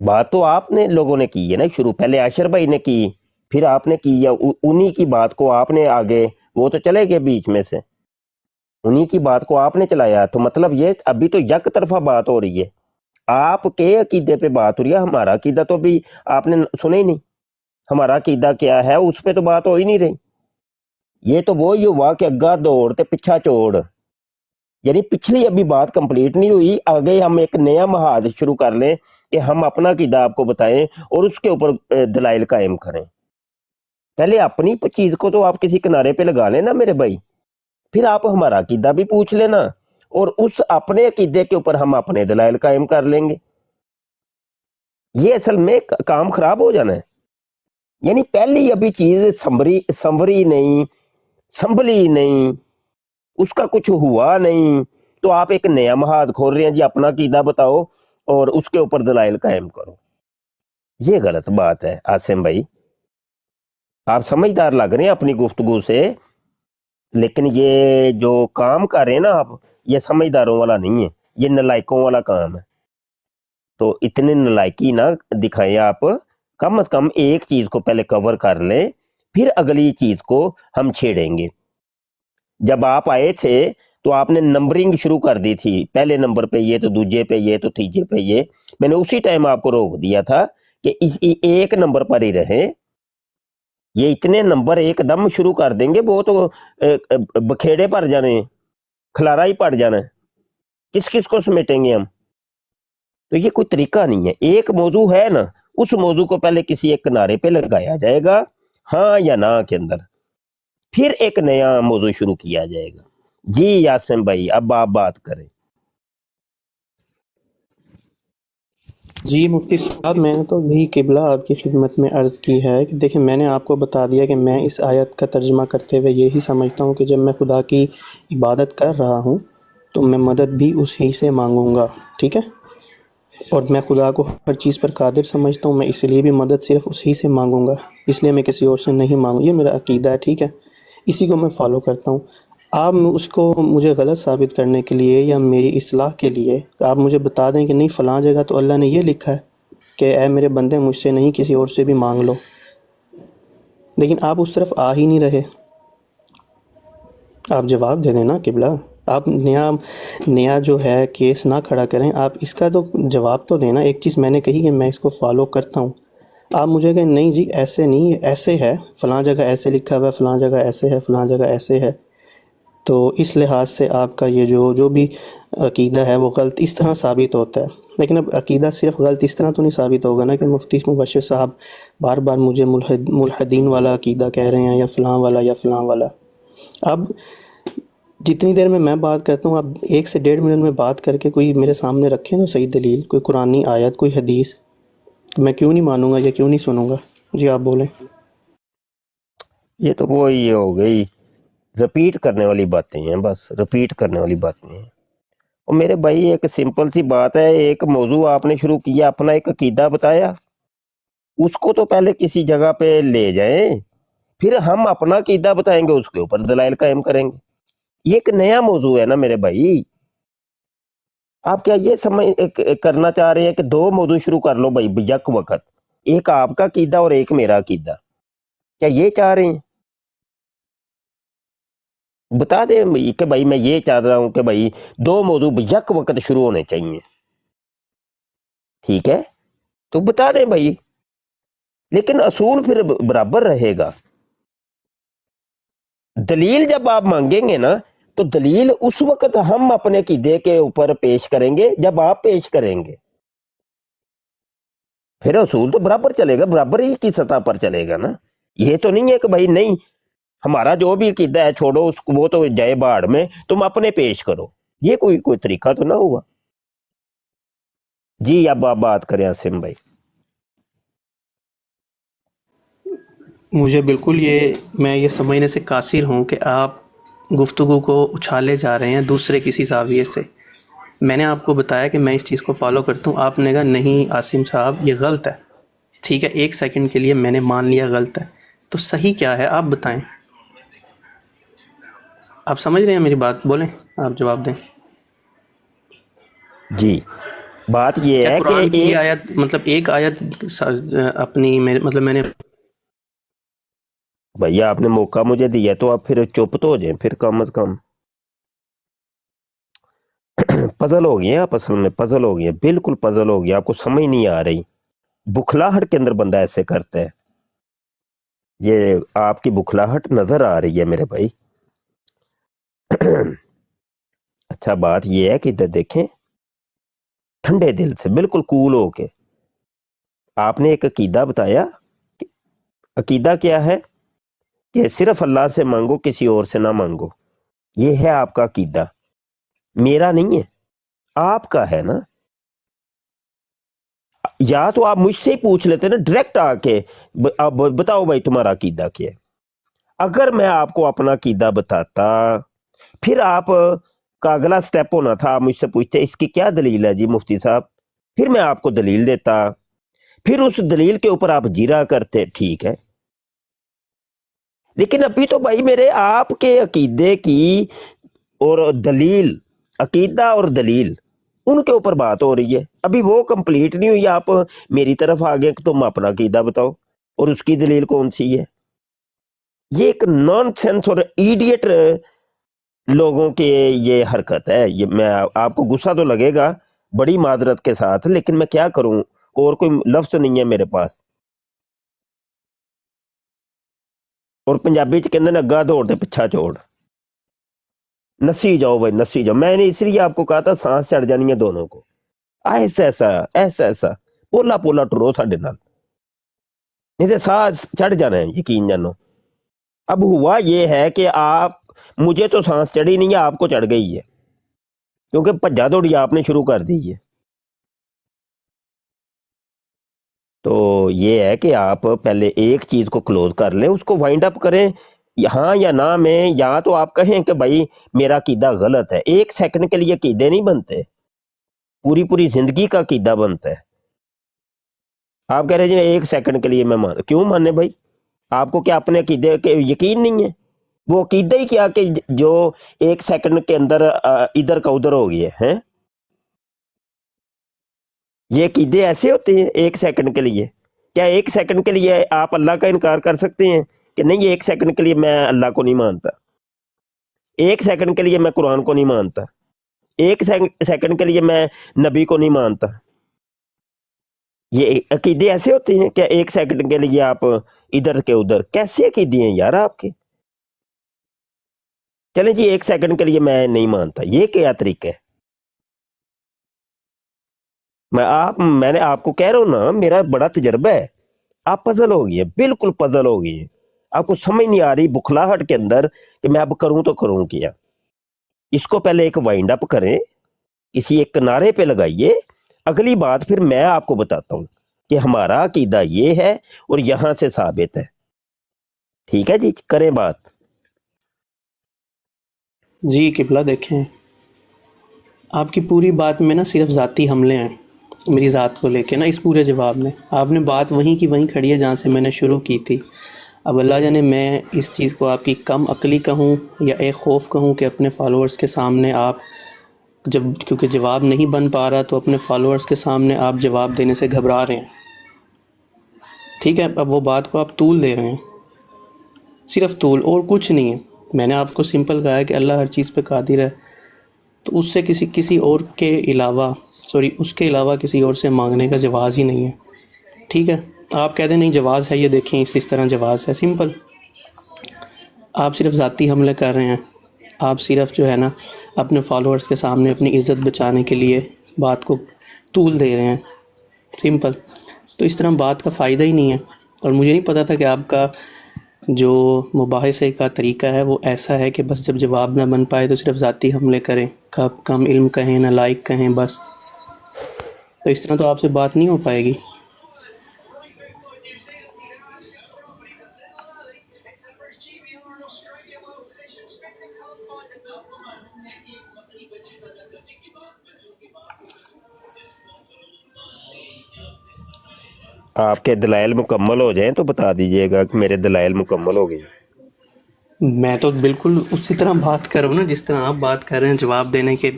बात तो आपने लोगों ने की है ना शुरू, पहले आशर भाई ने की, फिर आपने की, या उन्हीं की बात को आपने आगे, वो तो चले गए बीच में से, उन्हीं की बात को आपने चलाया। तो मतलब ये अभी तो यक तरफा बात हो रही है, आपके अकीदे पे बात हो रही है। हमारा अकीदा तो अभी आपने सुना ही नहीं, हमारा अकीदा क्या है उस पे तो बात हो ही नहीं रही। ये तो वो ही हुआ कि अग्गा दौड़ ते पिछा चोड़, यानी पिछली अभी बात कंप्लीट नहीं हुई, आगे हम एक नया महाज शुरू कर लें कि हम अपना अकीदा आपको बताएं और उसके ऊपर दलाइल कायम करें। पहले अपनी चीज को तो आप किसी किनारे पे लगा लेना मेरे भाई, फिर आप हमारा अकीदा भी पूछ लेना और उस अपने अकीदे के ऊपर हम अपने दलाइल कायम कर लेंगे। ये असल में काम खराब हो जाना है। यानी पहली अभी चीज संभरी नहीं, संभली नहीं, उसका कुछ हुआ नहीं, तो आप एक नया महाज खोल रहे हैं जी, अपना अकीदा बताओ और उसके ऊपर दलाइल कायम करो। ये गलत बात है आसिम भाई। आप समझदार लग रहे हैं अपनी गुफ्तगू से, लेकिन ये जो काम कर रहे हैं ना आप, ये समझदारों वाला नहीं है, ये नलायकों वाला काम है। तो इतने नलायकी ना दिखाएं आप, कम से कम एक चीज को पहले कवर कर लें, फिर अगली चीज को हम छेड़ेंगे। जब आप आए थे तो आपने नंबरिंग शुरू कर दी थी, पहले नंबर पे ये, तो दूजे पे ये, तो तीजे पे ये। मैंने उसी टाइम आपको रोक दिया था कि इस एक नंबर पर ही रहे, ये इतने नंबर एकदम शुरू कर देंगे वो तो बखेड़े भर जाने, खलारा ही पड़ जाना है, किस किस को समेटेंगे हम। तो ये कोई तरीका नहीं है। एक मौजू है ना, उस मौजू को पहले किसी एक किनारे पे लगाया जाएगा, हाँ या ना के अंदर, फिर एक नया मौजू शुरू किया जाएगा। जी यासिन भाई अब आप बात करें। जी मुफ्ती साहब, मैंने तो यही किबला आपकी खिदमत में अर्ज़ की है कि देखिए, मैंने आपको बता दिया कि मैं इस आयत का तर्जुमा करते हुए यही समझता हूँ कि जब मैं खुदा की इबादत कर रहा हूँ तो मैं मदद भी उसी से मांगूंगा, ठीक है। और मैं खुदा को हर चीज़ पर कादिर समझता हूँ, मैं इसलिए भी मदद सिर्फ़ उसी से मांगूंगा, इसलिए मैं किसी और से नहीं मांगू। ये मेरा अकीदा है, ठीक है, इसी को मैं फ़ॉलो करता हूँ। आप उसको मुझे गलत साबित करने के लिए या मेरी इस्लाह के लिए आप मुझे बता दें कि नहीं, फ़लाँ जगह तो अल्लाह ने ये लिखा है कि ऐ मेरे बंदे मुझसे नहीं किसी और से भी मांग लो, लेकिन आप उस तरफ आ ही नहीं रहे। आप जवाब दे देना किबला, आप नया जो है केस ना खड़ा करें, आप इसका तो जवाब तो देना। एक चीज़ मैंने कही कि मैं इसको फॉलो करता हूँ, आप मुझे कहें नहीं जी ऐसे नहीं, ऐसे है, फ़लाँ जगह ऐसे लिखा हुआ है, फ़लाँ जगह ऐसे है, फ़लाँ जगह ऐसे है। तो इस लिहाज से आपका ये जो भी अकीदा है वो गलत इस तरह साबित होता है। लेकिन अब अकीदा सिर्फ गलत इस तरह तो नहीं साबित होगा ना कि मुफ्ती मुबश्शिर साहब बार बार मुझे मुल्हिदीन वाला अकीदा कह रहे हैं या फ़लाँ वाला या फ़लाँ वाला। अब जितनी देर में मैं बात करता हूँ, आप 1 से 1.5 मिनट में बात करके कोई मेरे सामने रखें तो सही दलील, कोई कुरानी आयत, कोई हदीस, मैं क्यों नहीं मानूंगा या क्यों नहीं सुनूंगा। जी आप बोलें। ये तो वो ये हो गई, रिपीट करने वाली बातें हैं, बस रिपीट करने वाली बातें हैं। और मेरे भाई एक सिंपल सी बात है, एक मौजू आपने शुरू किया, अपना एक अकीदा बताया, उसको तो पहले किसी जगह पे ले जाएं, फिर हम अपना अकीदा बताएंगे, उसके ऊपर दलाइल कायम करेंगे। ये एक नया मौजू है ना मेरे भाई। आप क्या ये समझ करना चाह रहे हैं कि 2 मौजू शुरू कर लो भाई यक वक्त, एक आपका अकीदा और एक मेरा अकीदा, क्या ये चाह रहे हैं? बता दे कि भाई मैं ये चाह रहा हूं कि भाई 2 मौजू यक वक्त शुरू होने चाहिए, ठीक है, तो बता दें भाई, लेकिन असूल फिर बराबर रहेगा। दलील जब आप मांगेंगे ना, तो दलील उस वक्त हम अपने अकीदे के ऊपर पेश करेंगे जब आप पेश करेंगे, फिर असूल तो बराबर चलेगा, बराबर ही की सतह पर चलेगा ना। ये तो नहीं है कि भाई नहीं, हमारा जो भी अकीदा है छोड़ो उसको, वो तो जाए बाढ़ में, तुम अपने पेश करो। ये कोई तरीका तो ना हुआ। जी अब आप बात करें आसिम भाई। मुझे बिल्कुल मैं ये समझने से कासिर हूँ कि आप गुफ्तगू को उछाले जा रहे हैं दूसरे किसी ज़ाविये से। मैंने आपको बताया कि मैं इस चीज़ को फॉलो करता हूँ, आपने कहा नहीं आसिम साहब ये गलत है, ठीक है, 1 सेकंड के लिए मैंने मान लिया गलत है, तो सही क्या है आप बताएं। आप समझ रहे हैं मेरी बात, बोलें, आप जवाब दें। जी बात ये क्या है कुरान कि की आयत, मतलब एक आयत अपनी मतलब मैंने भैया आपने मौका मुझे दिया तो आप फिर चुप तो हो जाए, फिर कम से कम। पजल हो गए आप, असल में पजल हो गए, बिल्कुल पजल हो गया, आपको समझ नहीं आ रही। बुखलाहट के अंदर बंदा ऐसे करता है, ये आपकी बुखलाहट नजर आ रही है मेरे भाई। अच्छा बात ये है कि इधर देखें, ठंडे दिल से बिल्कुल कूल होके आपने एक अकीदा बताया। अकीदा क्या है कि सिर्फ अल्लाह से मांगो, किसी और से ना मांगो। ये है आपका अकीदा, मेरा नहीं है, आपका है ना। या तो आप मुझसे ही पूछ लेते ना डायरेक्ट आके, अब बताओ भाई तुम्हारा अकीदा क्या है। अगर मैं आपको अपना अकीदा बताता, फिर आप का अगला स्टेप होना था, आप मुझसे पूछते इसकी क्या दलील है जी मुफ्ती साहब, फिर मैं आपको दलील देता, फिर उस दलील के ऊपर आप जीरा करते, ठीक है। लेकिन अभी तो भाई मेरे आपके अकीदे की और दलील, अकीदा और दलील, उनके ऊपर बात हो रही है, अभी वो कंप्लीट नहीं हुई, आप मेरी तरफ आ गए कि तुम अपना अकीदा बताओ और उसकी दलील कौन सी है। ये एक नॉनसेंस और इडियट लोगों के ये हरकत है। ये मैं आपको गुस्सा तो लगेगा बड़ी माजरत के साथ, लेकिन मैं क्या करूं, और कोई लफ्ज नहीं है मेरे पास। और पंजाबी च कहते हैं अग्गा दौड़ ते पिछा छोड़, नसी जाओ भाई नसी जाओ। मैंने इसलिए आपको कहा था सांस चढ़ जानी है दोनों को, ऐसा ऐसा पोला पोला टुरो साडे नाल, नहीं तो सांस चढ़ जाना है, यकीन जानो। अब हुआ ये है कि आप, मुझे तो सांस चढ़ी नहीं है, आपको चढ़ गई है, क्योंकि भज्जा दौड़ी आपने शुरू कर दी है। तो ये है कि आप पहले एक चीज को क्लोज कर लें, उसको वाइंड अप करें, हाँ या ना में, या तो आप कहें कि भाई मेरा अकीदा गलत है। एक सेकंड के लिए अकीदे नहीं बनते, पूरी पूरी जिंदगी का अकीदा बनता है। आप कह रहे हैं जी एक सेकंड के लिए मैं मान, क्यों माने भाई? आपको क्या अपने अकीदे के यकीन नहीं है? वो अकीदा ही क्या कि जो एक सेकंड के अंदर इधर का उधर हो गया है? ये अकीदे ऐसे होते हैं एक सेकंड के लिए? क्या एक सेकंड के लिए आप अल्लाह का इनकार कर सकते हैं कि नहीं एक सेकंड के लिए मैं अल्लाह को नहीं मानता, एक सेकंड के लिए मैं कुरान को नहीं मानता, एक सेकंड के लिए मैं नबी को नहीं मानता? ये अकीदे ऐसे होते हैं क्या एक सेकंड के लिए आप इधर के उधर? कैसे अकीदे हैं यार आपके? चलें जी एक सेकंड के लिए मैं नहीं मानता, ये क्या तरीका है? मैंने आपको कह रहा हूं ना, मेरा बड़ा तजर्बा है। आप पजल हो गई है, बिल्कुल पजल हो गई है, आपको समझ नहीं आ रही बुखलाहट के अंदर कि मैं अब करूं तो करूं क्या। इसको पहले एक वाइंड अप करें, किसी एक किनारे पे लगाइए, अगली बात फिर मैं आपको बताता हूं कि हमारा अकीदा ये है और यहां से साबित है। ठीक है जी, करें बात। जी किबला, देखें आपकी पूरी बात में ना सिर्फ ज़ाती हमले हैं मेरी ज़ात को लेके ना, इस पूरे जवाब में आपने बात वहीं की वहीं खड़ी है जहाँ से मैंने शुरू की थी। अब अल्लाह जाने मैं इस चीज़ को आपकी कम अक्ली कहूँ या एक खौफ कहूँ कि अपने फॉलोअर्स के सामने आप जब, क्योंकि जवाब नहीं बन पा रहा, तो अपने फॉलोअर्स के सामने आप जवाब देने से घबरा रहे हैं। ठीक है, अब वो बात को आप तूल दे रहे हैं, सिर्फ तूल और कुछ नहीं है। मैंने आपको सिंपल कहा है कि अल्लाह हर चीज़ पे कादिर है, तो उससे किसी और के अलावा उसके अलावा किसी और से मांगने का जवाज़ ही नहीं है। ठीक है, आप कहते नहीं जवाज़ है, ये देखें इस तरह जवाज़ है, सिंपल। आप सिर्फ ज़ाती हमले कर रहे हैं, आप सिर्फ जो है ना अपने फॉलोअर्स के सामने अपनी इज़्ज़त बचाने के लिए बात को तूल दे रहे हैं, सिंपल। तो इस तरह बात का फ़ायदा ही नहीं है। और मुझे नहीं पता था कि आपका जो मुबाहिसे का तरीका है वो ऐसा है कि बस जब जवाब ना बन पाए तो सिर्फ ज़ाती हमले करें, कम इल्म कहें, ना लाइक कहें, बस। तो इस तरह तो आपसे बात नहीं हो पाएगी। आपके दलाइल मुकम्मल हो जाएं तो बता दीजिएगा कि मेरे दलाइल मुकम्मल हो गए। मैं तो बिल्कुल उसी तरह बात कर रहा हूँ ना जिस तरह आप बात कर रहे हैं, जवाब देने के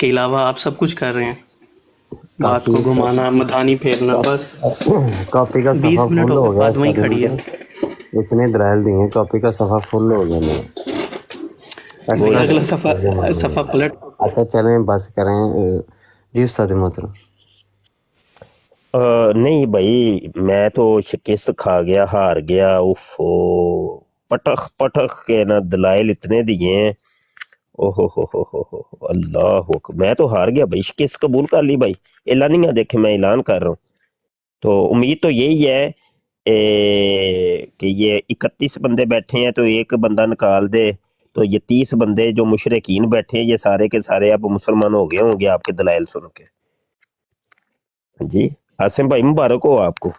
अलावा आप सब कुछ कर रहे हैं, बात को घुमाना, मधानी फेरना, बस। कॉपी का 20 सफा मिनट फुल हो हो गए, गया, बात वहीं खड़ी है। इतने दलाइल दिए, कॉपी का सफा फुल हो गया मेरा। वही अगला सफ़ा पलट। अच्छा चलें बस करें जी उस्ताद मोहतरम। नहीं भाई, मैं तो शिकस्त खा गया, हार गया। उफो, पटख के ना दलाइल इतने दिए हैं, ओहो हो, अल्लाह हो, मैं तो हार गया भाई, शिकस्त कबूल कर ली भाई। एलानिया देखे, मैं ऐलान कर रहा हूँ। तो उम्मीद तो यही है कि ये 31 बंदे बैठे हैं तो एक बंदा निकाल दे, तो ये 30 बंदे जो मुशरिकीन बैठे हैं ये सारे के सारे अब मुसलमान हो गए होंगे आपके दलाइल सुन के। जी आसिम भाई, मुबारक हो आपको।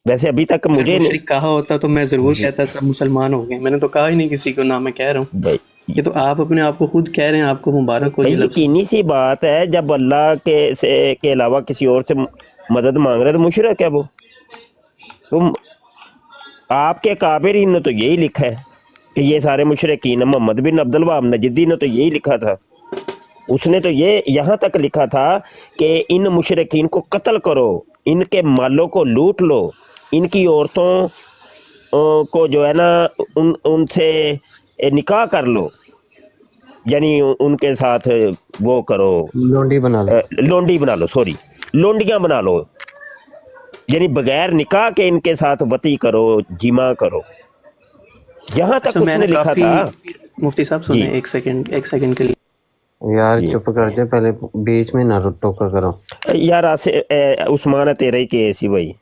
वैसे अभी तक मुझे नहीं मुशरिक कहा होता तो मैं ज़रूर कहता सब मुसलमान हो गए, मैंने तो कहा ही नहीं किसी को, ना मैं कह रहा हूँ। भाई, ये तो आप अपने आप को खुद कह रहे हैं, आपको मुबारक हो ये लफ्ज़। यकीनी सी बात है, जब अल्लाह के अलावा किसी और से मदद मांग रहे तो मुशरिक है वो। तुम आपके काबिरीन ने तो यही लिखा है कि ये सारे मुशरिकीन। मोहम्मद बिन अब्दुल वहाब नजदी ने तो यही लिखा था, उसने तो ये यहाँ तक लिखा था कि इन मुशरिकीन को कत्ल करो, इनके मालों को लूट लो, इनकी औरतों को जो है ना उनसे निकाह कर लो, यानी उनके साथ वो करो, लोंडी बना लो, लोंडियां बना लो। यानी बगैर निकाह के इनके साथ वती करो, जिमा करो, यहाँ तक अच्छा, उसने मैंने लिखा काफ़ी था। मुफ्ती साहब जी सुने, एक सेकंड के लिए। यार जी चुप कर जा, पहले बीच में ना टोका करो। यार उस्मान है तेरा ही केस ही भाई,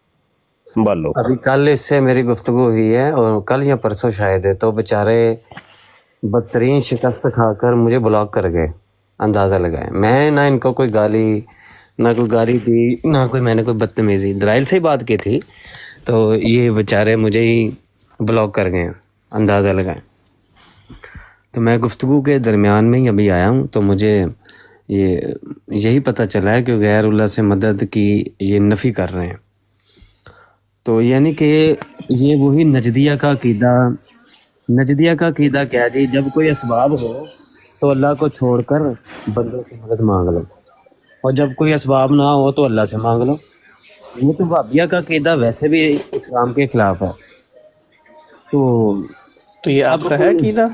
संभालो। अभी कल इससे मेरी गुफ्तगू हुई है, और कल या परसों शायद है, तो बेचारे बदतरीन शिकस्त खाकर मुझे ब्लॉक कर गए, अंदाज़ा लगाए। मैं ना इनको कोई गाली, ना कोई गाली दी, ना कोई मैंने कोई बदतमीज़ी, दलाइल से ही बात की थी, तो ये बेचारे मुझे ही ब्लॉक कर गए, अंदाज़ा लगाए। तो मैं गुफ्तगू के दरमियान में ही अभी आया हूँ, तो मुझे यही पता चला है कि गैरुल्लाह से मदद की ये नफ़ी कर रहे हैं। तो यानी कि ये वही नजदिया का अकीदा क्या जी, जब कोई असबाब हो तो अल्लाह को छोड़कर बंदों से मदद मांग लो, और जब कोई असबाब ना हो तो अल्लाह से मांग लो। ये तो वाबिया का अकीदा वैसे भी इस्लाम के खिलाफ है। तो ये अब आपका है अकीदा,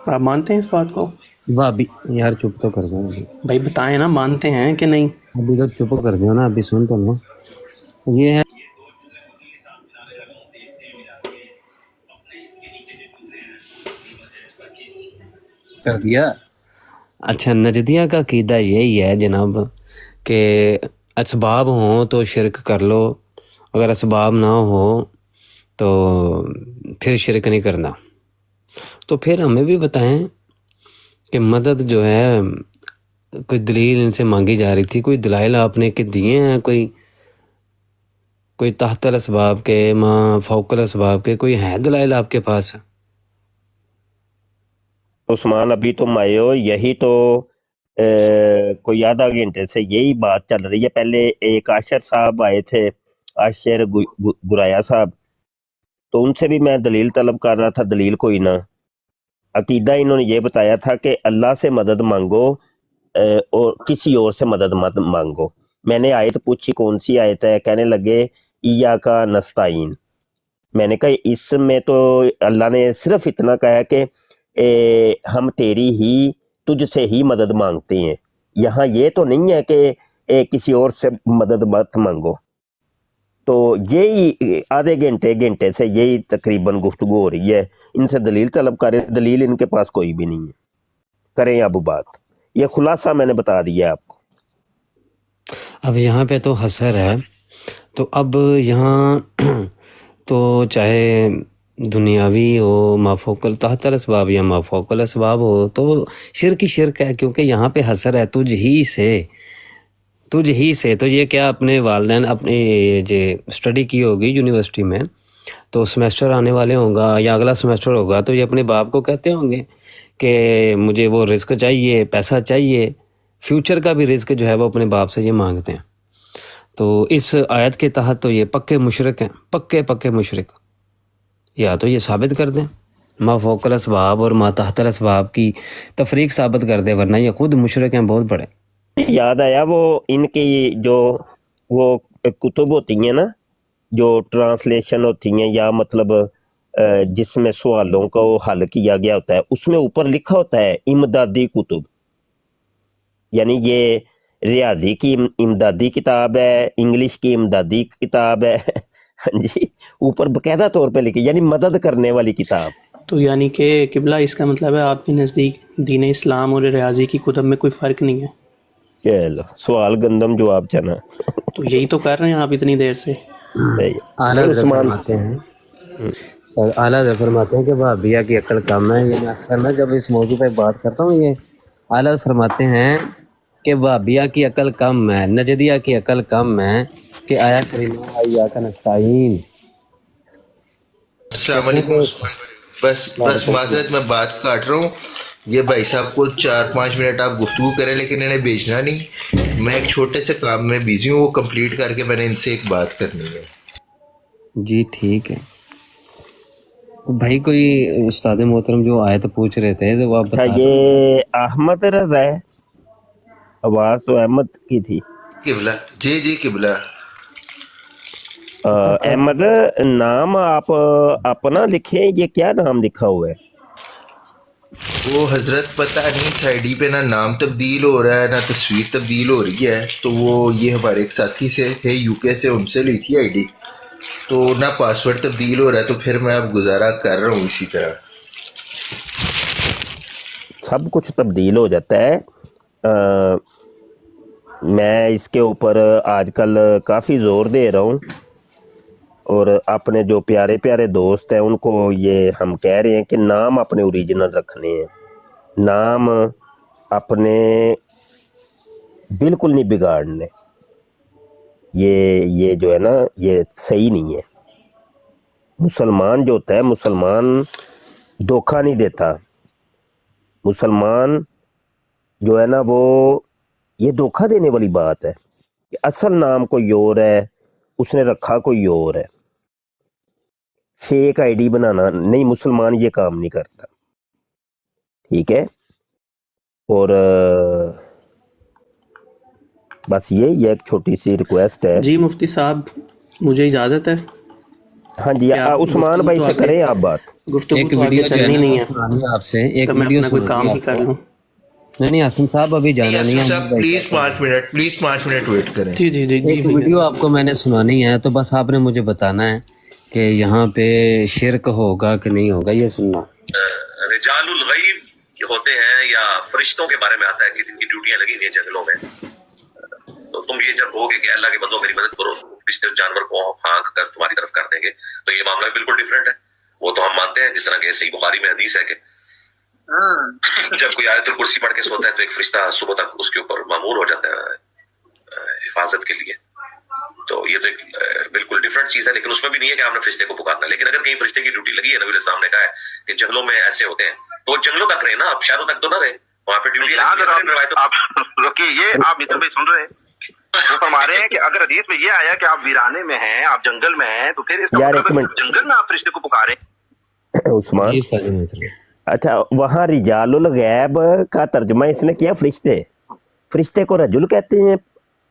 आप मानते हैं इस बात को? वाबी, यार चुप तो कर दो भाई बताएं ना, मानते हैं कि नहीं? अभी तो चुप कर दो ना, अभी सुन तो लो। ये है कर दिया। अच्छा, नजदिया का अकीदा यही है जनाब कि असबाब हों तो शिरक कर लो, अगर असबाब ना हो तो फिर शिरक नहीं करना। तो फिर हमें भी बताएं कि मदद जो है कोई दलील इनसे मांगी जा रही थी, कोई दलाइल आपने के दिए हैं, कोई तहतल असबाब के, माँ फौकल असबाब के, कोई है दलाइल आपके पास? उस्मान अभी तुम आए हो, यही तो कोई आधा घंटे से यही बात चल रही है। पहले एक आशर साहब आए थे, आशर गुराया साहब, तो उनसे भी मैं दलील तलब कर रहा था, दलील कोई ना। अकीदा इन्होंने ये बताया था कि अल्लाह से मदद मांगो और किसी और से मदद मत मांगो। मैंने आयत पूछी कौन सी आयत है, कहने लगे इया का नस्ताइन। मैंने कहा इसमें तो अल्लाह ने सिर्फ इतना कहा है कि हम तेरी ही, तुझसे ही मदद मांगते हैं। यहाँ ये तो नहीं है कि किसी और से मदद मत मांगो। तो यही आधे घंटे से यही तकरीबन गुफ्तगू हो रही है। इनसे दलील तलब करें, दलील इनके पास कोई भी नहीं है। करें अब बात, ये खुलासा मैंने बता दिया आपको। अब यहाँ पे तो हसर है, तो अब यहाँ तो चाहे दुनियावी हो, माफोकल तहतल असबाब या माफोकल असबाब हो, तो शिरक ही शिरक है, क्योंकि यहाँ पे हसर है तुझ ही से। तो ये क्या अपने वालिदैन अपने जो स्टडी की होगी यूनिवर्सिटी में, तो सेमेस्टर आने वाले होगा या अगला सेमेस्टर होगा, तो ये अपने बाप को कहते होंगे कि मुझे वो रिस्क चाहिए, पैसा चाहिए, फ्यूचर का भी रिस्क जो है वो अपने बाप से ये मांगते हैं। तो इस आयत के तहत तो ये पक्के मुशरिक हैं, पक्के मुशरिक। या तो ये साबित कर दें मा फौकल असबाब और मा तहतल असबाब की तफरीक साबित कर दे, वरना ये खुद मुशरिक हैं बहुत बड़े। याद आया वो इनकी जो वो कुतुब होती हैं ना, जो ट्रांसलेशन होती हैं, या मतलब जिसमें सवालों को हल किया गया होता है, उसमें ऊपर लिखा होता है इमदादी कुतुब, यानी ये रियाजी की इमदादी किताब है, इंग्लिश की इमदादी किताब है। हाँ जी, ऊपर बकायदा तौर पे लिखी, यानी मदद करने वाली किताब। तो यानी कि किबला, इसका मतलब है आपके नज़दीक दीन इस्लाम और रियाजी की कुतुब में कोई फ़र्क नहीं है? चलो सवाल गंदम जवाब चना। तो यही तो कर रहे हैं आप इतनी देर से। आला फरमाते हैं, और आला फरमाते हैं कि वहाबिया की अक्ल कम है। ये मैं अक्सर ना जब इस मौजू पे बात करता हूँ, ये आला फरमाते हैं कि वहाबिया की अक्ल कम है, नजदिया की अक्ल कम है, कि आया करीमा आया का नस्ताइन। अस्सलाम वालेकुम उस्मान भाई। बस माजरत में बात काट रहा हूँ। ये भाई साहब को 4-5 मिनट आप गुफ्तगू करें, लेकिन इन्हें भेजना नहीं। मैं एक छोटे से काम में बिजी हूँ, वो कंप्लीट करके मैंने इनसे एक बात करनी है। जी ठीक है। तो भाई कोई उस्ताद मोहतरम जो आयत पूछ रहे थे, तो वो आप अच्छा, बता ये अहमद रजा है, आवाज तो अहमद की थी। किबला जी किबला। अहमद नाम आप अपना लिखे, ये क्या नाम लिखा हुआ है? वो हजरत पता नहीं आईडी पे ना नाम तब्दील हो रहा है ना तस्वीर तब्दील हो रही है। तो वो ये हमारे एक साथी से थे यूके से, उनसे ली थी आईडी, तो ना पासवर्ड तब्दील हो रहा है, तो फिर मैं अब गुजारा कर रहा हूँ इसी तरह। सब कुछ तब्दील हो जाता है। मैं इसके ऊपर आजकल काफ़ी ज़ोर दे रहा हूँ, और अपने जो प्यारे प्यारे दोस्त हैं उनको ये हम कह रहे हैं कि नाम अपने ओरिजिनल रखने हैं, नाम अपने बिल्कुल नहीं बिगाड़ने। ये जो है ना, ये सही नहीं है। मुसलमान जो होता है, मुसलमान धोखा नहीं देता। मुसलमान जो है ना, वो ये धोखा देने वाली बात है कि असल नाम कोई और है, उसने रखा कोई और है। फेक आईडी बनाना नहीं, मुसलमान ये काम नहीं करता, ठीक है। और बस ये एक छोटी सी रिक्वेस्ट है। जी मुफ्ती साहब, मुझे इजाज़त है। हाँ जी, क्या आप उस्मान गुफ्तगू भाई तो से आगे- करें आप बात। गुफ्तगू एक तो आगे वीडियो जो है चलनी ना नहीं है, सुनानी है आपसे, एक तो मैं वीडियो अपना कोई काम सुनानी ही कर है लूँ। आपको। नहीं यासिन साहब अभी जाना नहीं है, साहब please 5 minute, please 5 minute wait करें। जी जी जी जी एक भैया। वीडियो आपको मैंने सुनानी है, तो बस आपने मुझे बताना है कि यहाँ पे शिरक होगा कि नहीं होगा, ये सुनना। रिजालुल गैब होते हैं या फरिश्तों के बारे में आता है कि जिनकी ड्यूटियां लगी हुई हैं जंगलों में। तो तुम ये जब कहोगे कि अल्लाह के बंदों मेरी मदद करो, तो फरिश्ते उस जानवर को हाँक कर तुम्हारी तरफ कर देंगे, तो ये मामला बिल्कुल डिफरेंट है। वो तो हम मानते हैं, जिस तरह के सही बुखारी में हदीस है कि जब कोई आयतुल कुर्सी पढ़ के सोता है तो एक फरिश्ता सुबह तक उसके ऊपर मामूर हो जाता है हिफाजत के लिए। तो ये तो एक बिल्कुल डिफरेंट चीज है, लेकिन उसमें भी नहीं है कि आपने फरिश्ते को पुकारना। लेकिन अगर कहीं फरिश्ते की ड्यूटी लगी है, नबी अलैहि सलाम ने कहा है कि जंगलों में ऐसे होते हैं, तो जंगलों तक रहे ना, आप शहरों तक तो ना रहे, वहां पे ड्यूटी। आप रुकिए, ये आप मित्र भाई सुन रहे हैं, वो फरमा रहे हैं कि अगर हदीस में ये आया कि आप वीराने में हैं, आप जंगल में हैं, तो फिर इसका यार, मतलब एक है मिनट। कि जंगल में आप फरिश्ते को पुकारें। उस्मान, ये सारी मतलब अच्छा, वहाँ रिजालुल गैब का तर्जुमा इसने किया फरिश्ते। फरिश्ते को रजुल कहते हैं,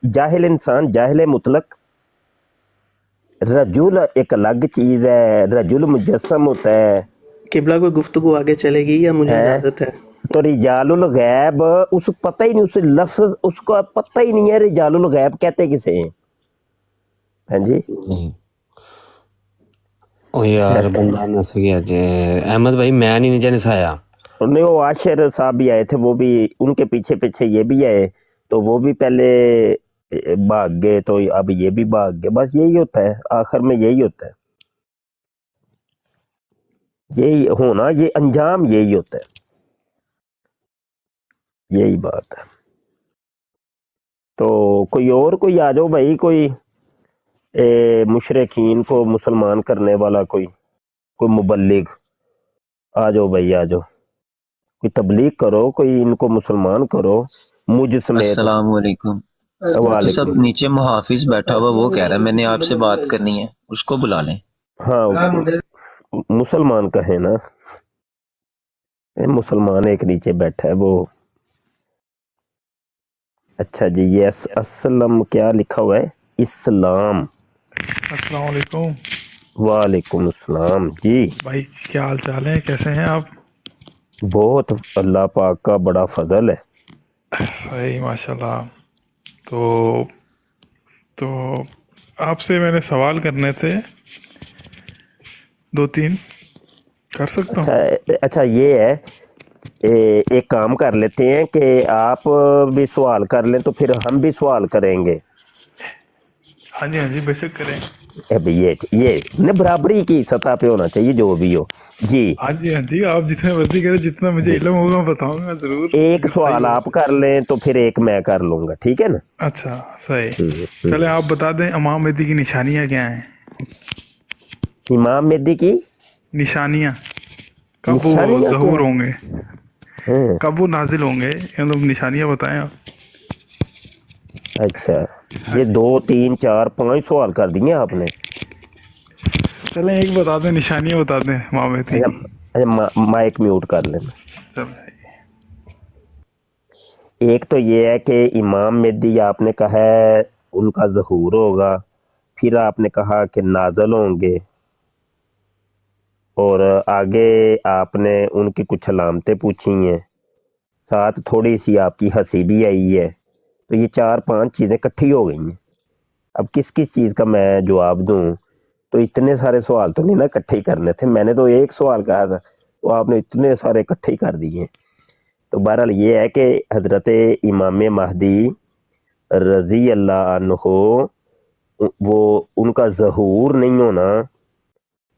जाहिल इंसान, जाहिल मुतलक। रजुल एक अलग चीज है, रजुल मुजस्सम होता है। किबला कोई गुफ्तगू आगे चलेगी या मुझे है। इजाज़त है? तो रिजालुल गैब उसको पता ही नहीं, उस लफ्ज उसको पता ही नहीं है रिजालुल गैब कहते किसे हैं। हाँ जी, नहीं। ओ यार बंदा ना सही आज अहमद भाई मैं नहीं जाने साया। नहीं, वो आशिर साहब भी आए थे, वो भी उनके पीछे पीछे ये भी आए, तो वो भी पहले भाग गए, तो अब ये भी भाग गए। बस यही होता है, आखिर में यही होता है, यही होना, ये अंजाम यही होता है, यही बात है। तो कोई आ जाओ भाई, कोई मुशरिकीन को मुसलमान करने वाला, कोई मुबल्लिग आ जाओ भाई, आ जाओ, कोई तबलीग करो, कोई इनको मुसलमान करो, मुझ समेत। अस्सलाम वालेकुम। तो सब वालेकुम। नीचे मुहाफिज बैठा हुआ, वो कह रहा है मैंने आपसे बात करनी है, उसको बुला लें। हाँ, मुसलमान कहे ना, मुसलमान एक नीचे बैठा है वो। अच्छा जी, ये असलम क्या लिखा हुआ है? इस्लाम। अस्सलाम वालेकुम वालेकुम अस्सलाम जी। भाई, क्या हाल चाल है, कैसे हैं आप? बहुत अल्लाह पाक का बड़ा फजल है। सही माशाल्लाह। तो आपसे मैंने सवाल करने थे, 2-3 कर सकता हूँ? अच्छा ये है, एक काम कर लेते हैं कि आप भी सवाल कर लें, तो फिर हम भी सवाल करेंगे। हाँ जी बेशक करें। अभी ये न बराबरी की सतह पे होना चाहिए, जो भी हो जी। हाँ जी, आप जितने मर्जी करें, जितना मुझे इल्म होगा बताऊंगा जरूर। एक सही सवाल होगा। आप कर लें, तो फिर एक मैं कर लूंगा, ठीक है ना? अच्छा सही। चले आप बता दें, इमाम मेहदी की निशानियाँ क्या हैं? इमाम मेहदी की निशानियाँ कब वो निशानियाँ ज़हूर क्या? होंगे, हाँ, कब वो नाजिल होंगे, ये लोग निशानियाँ बताएं आप। अच्छा, ये 2 3 4 5 सवाल कर दिए आपने। चलें एक बता दें, निशानियाँ बता दें इमाम मेहदी की। अच्छा, माइक म्यूट कर लेना। चल एक तो ये है कि इमाम मेहदी आपने कहा है उनका ज़हूर होगा, फिर आपने कहा कि नाज़िल होंगे, और आगे आपने उनकी कुछ अलामतें पूछी हैं, साथ थोड़ी सी आपकी हंसी भी आई है, तो ये 4-5 चीज़ें इकट्ठी हो गई हैं। अब किस किस चीज़ का मैं जवाब दूं? तो इतने सारे सवाल तो नहीं ना इकट्ठे ही करने थे, मैंने तो एक सवाल कहा था, तो आपने इतने सारे इकट्ठे ही कर दिए। तो बहरहाल ये है कि हज़रत इमाम महदी रज़ी अल्लाह अन्हो, वो उनका ज़हूर नहीं होना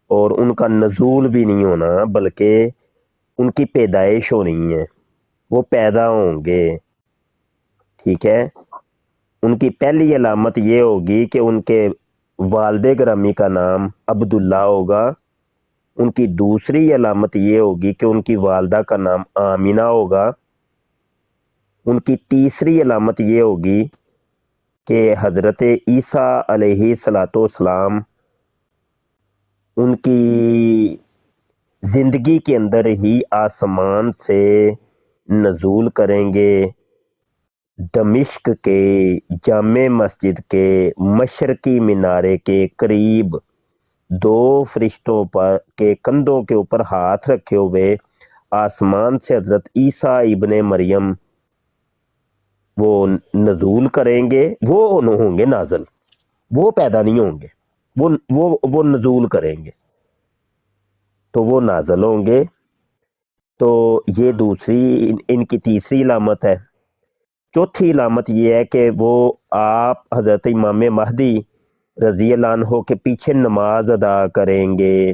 और उनका नज़ूल भी नहीं होना, बल्कि उनकी पैदाइश होनी है, वो पैदा होंगे। ठीक है, उनकी पहली अलामत ये होगी कि उनके वालिद गिरामी का नाम अब्दुल्ला होगा। उनकी दूसरी अलामत ये होगी कि उनकी वालदा का नाम आमिना होगा। उनकी तीसरी अलामत ये होगी कि हज़रत ईसा अलैहिस्सलाम उनकी ज़िंदगी के अंदर ही आसमान से नज़ूल करेंगे, दमिश्क के जामे मस्जिद के मशरकी मीनारे के करीब 2 फरिश्तों पर के कंधों के ऊपर हाथ रखे हुए आसमान से हज़रत ईसा इब्ने मरियम वो नज़ूल करेंगे। वो न होंगे नाज़ल, वो पैदा नहीं होंगे, वो नज़ूल करेंगे, तो वो नाज़ल होंगे। तो ये दूसरी इनकी तीसरी अलामत है। चौथी अलामत ये है कि वो आप हज़रत इमाम महदी रज़ी अल्लाह अन्हो के पीछे नमाज अदा करेंगे।